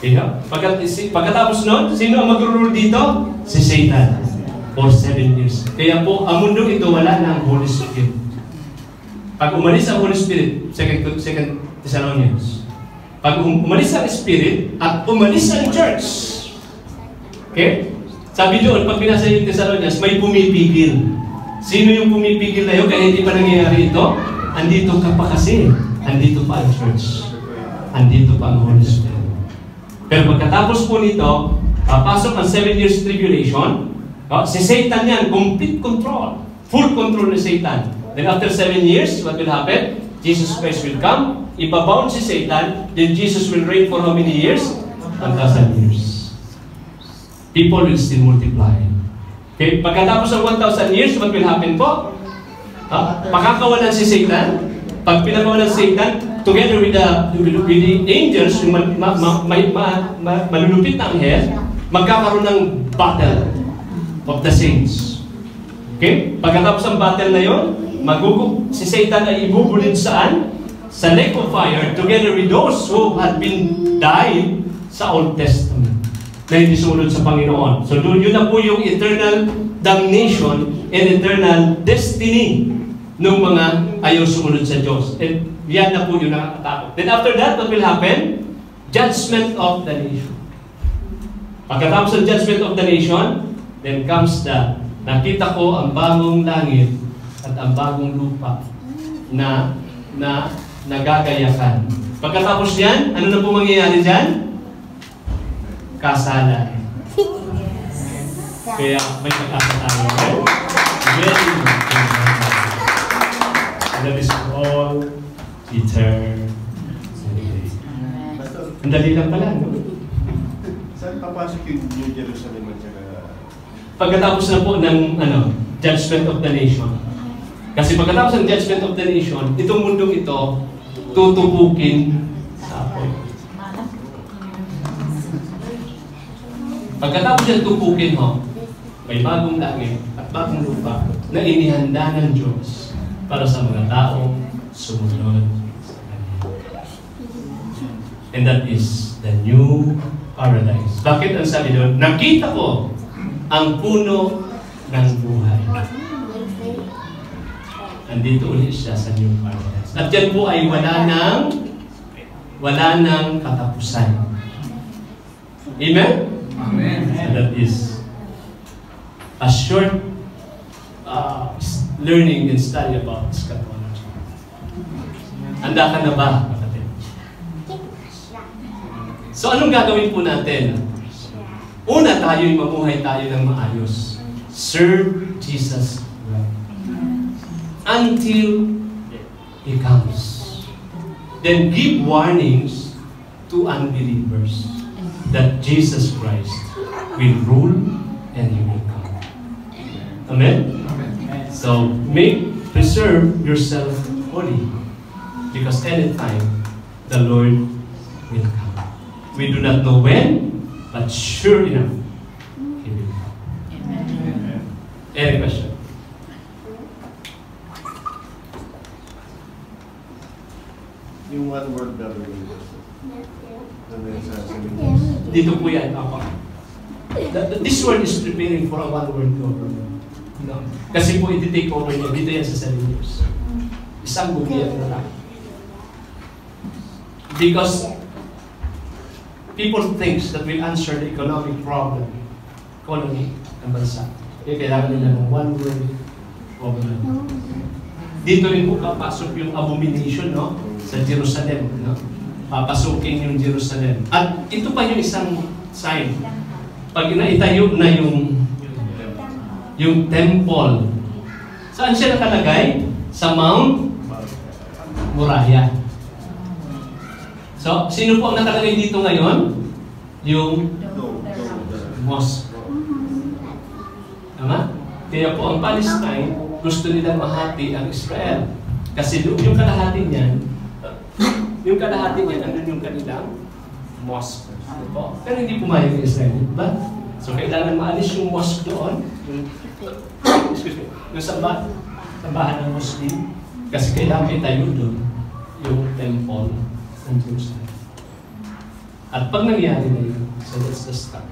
Yeah. Pagkatapos nun, sino ang mag-rule dito? Si Satan. For 7 years. Kaya po, ang mundo ito wala na ang Holy Spirit. Pag umalis ang Holy Spirit, 2 Thessalonians, pag umalis ang Spirit at umalis ang Church, okay? Sabi doon, pag binasa yung Thessalonians, may pumipigil. Sino yung pumipigil na yun? Kaya hindi pa nangyayari ito? Andito ka pa kasi. Andito pa ang Church. Andito pa ang Holy Spirit. Pero pagkatapos po nito, papasok ang 7 years tribulation. Si Satan yan, complete control. Full control ni Satan. Then after 7 years, what will happen? Jesus Christ will come, ibabound si Satan, then Jesus will reign for how many years? 1,000 years. People will still multiply. Okay, pagkatapos ng 1,000 years, what will happen po? Pakakawalan si Satan. Pag pinakawalan si Satan, together with the angels, yung malulupit na anghel, magkakaroon ng battle of the saints. Okay? Pagkatapos ng battle na yon, si Satan ay ibubulid saan? Sa lake of fire, together with those who had been died sa Old Testament na hindi sumunod sa Panginoon. So doon yun na po yung eternal damnation and eternal destiny ng mga ayaw sumunod sa Diyos. And yan na po yung nakakatakot. Then after that, what will happen? Judgment of the nation. Pagkatapos ng judgment of the nation, then comes nakita ko ang bagong langit at ang bagong lupa na nagagayakan. Pagkatapos yan, ano na po mangyayari dyan? Kasalan. Kaya may pag-asa tayo. Very good. That is all eternity. Ang dali lang pala, no? Saan papasok yung New Jerusalem at saka... Pagkatapos na po ng judgment of the nation. Kasi pagkatapos ng judgment of the nation, itong mundong ito, tutubukin sa apoy. Pagkatapos yan tubukin may bagong langit at bagong lupa na inihanda ng Diyos para sa mga taong sumunod sa Kanya. And that is the new paradise. Bakit ang sabi doon? Nakita ko ang puno ng buhay. Andito ulit siya sa new paradise. At yan po ay wala nang katapusan. Amen? Amen. And that is a short learning and study about eschatology. Handa ka na ba, kapatid? So anong gagawin po natin? Una, tayo'y mamuhay tayo ng maayos. Serve Jesus well. Until He comes. Then give warnings to unbelievers that Jesus Christ will rule and He will come. Amen? So, preserve yourself holy, because anytime the Lord will come. We do not know when, but sure enough, He will come. Amen. Any question? Yung one word government. Dito po yan, this word is preparing for a one word government. No. Kasi po iti-take over niya, dito yan sa 7 years. Isang gobyerno lang. Because people thinks that will answer the economic problem, economy ng bansa. Kaya kailangan nila ng one word government. Dito rin po papasok yung abomination, no? Sa Jerusalem, no? Papasukin yung Jerusalem. At ito pa yung isang sign. Pag naitayo na yung temple. Saan siya nakalagay? Sa Mount Moriah. So, sino po ang nakalagay dito ngayon? Yung mosque. Tama? Kaya po ang Palestine, gusto nilang mahati ang Israel. Kasi yung kalahati niyan, andun yung kanilang mosque. Pero hindi pumayag ang Israel, diba? So, kailangan maalis yung mosque doon, yung sambahan ng Muslim, kasi kailangan itayo doon yung temple ng Jerusalem. At pag nangyari na yun, so that's the start.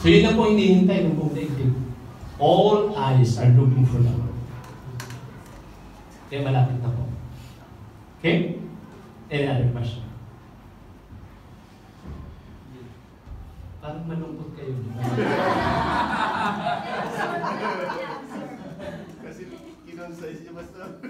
So yun na po hinihintay ng buong daigdig. All eyes are looking for the Lord. Kaya malapit na po. Okay? Any other question? Parang malungkot kayo. Kasi kinonsay siya basta.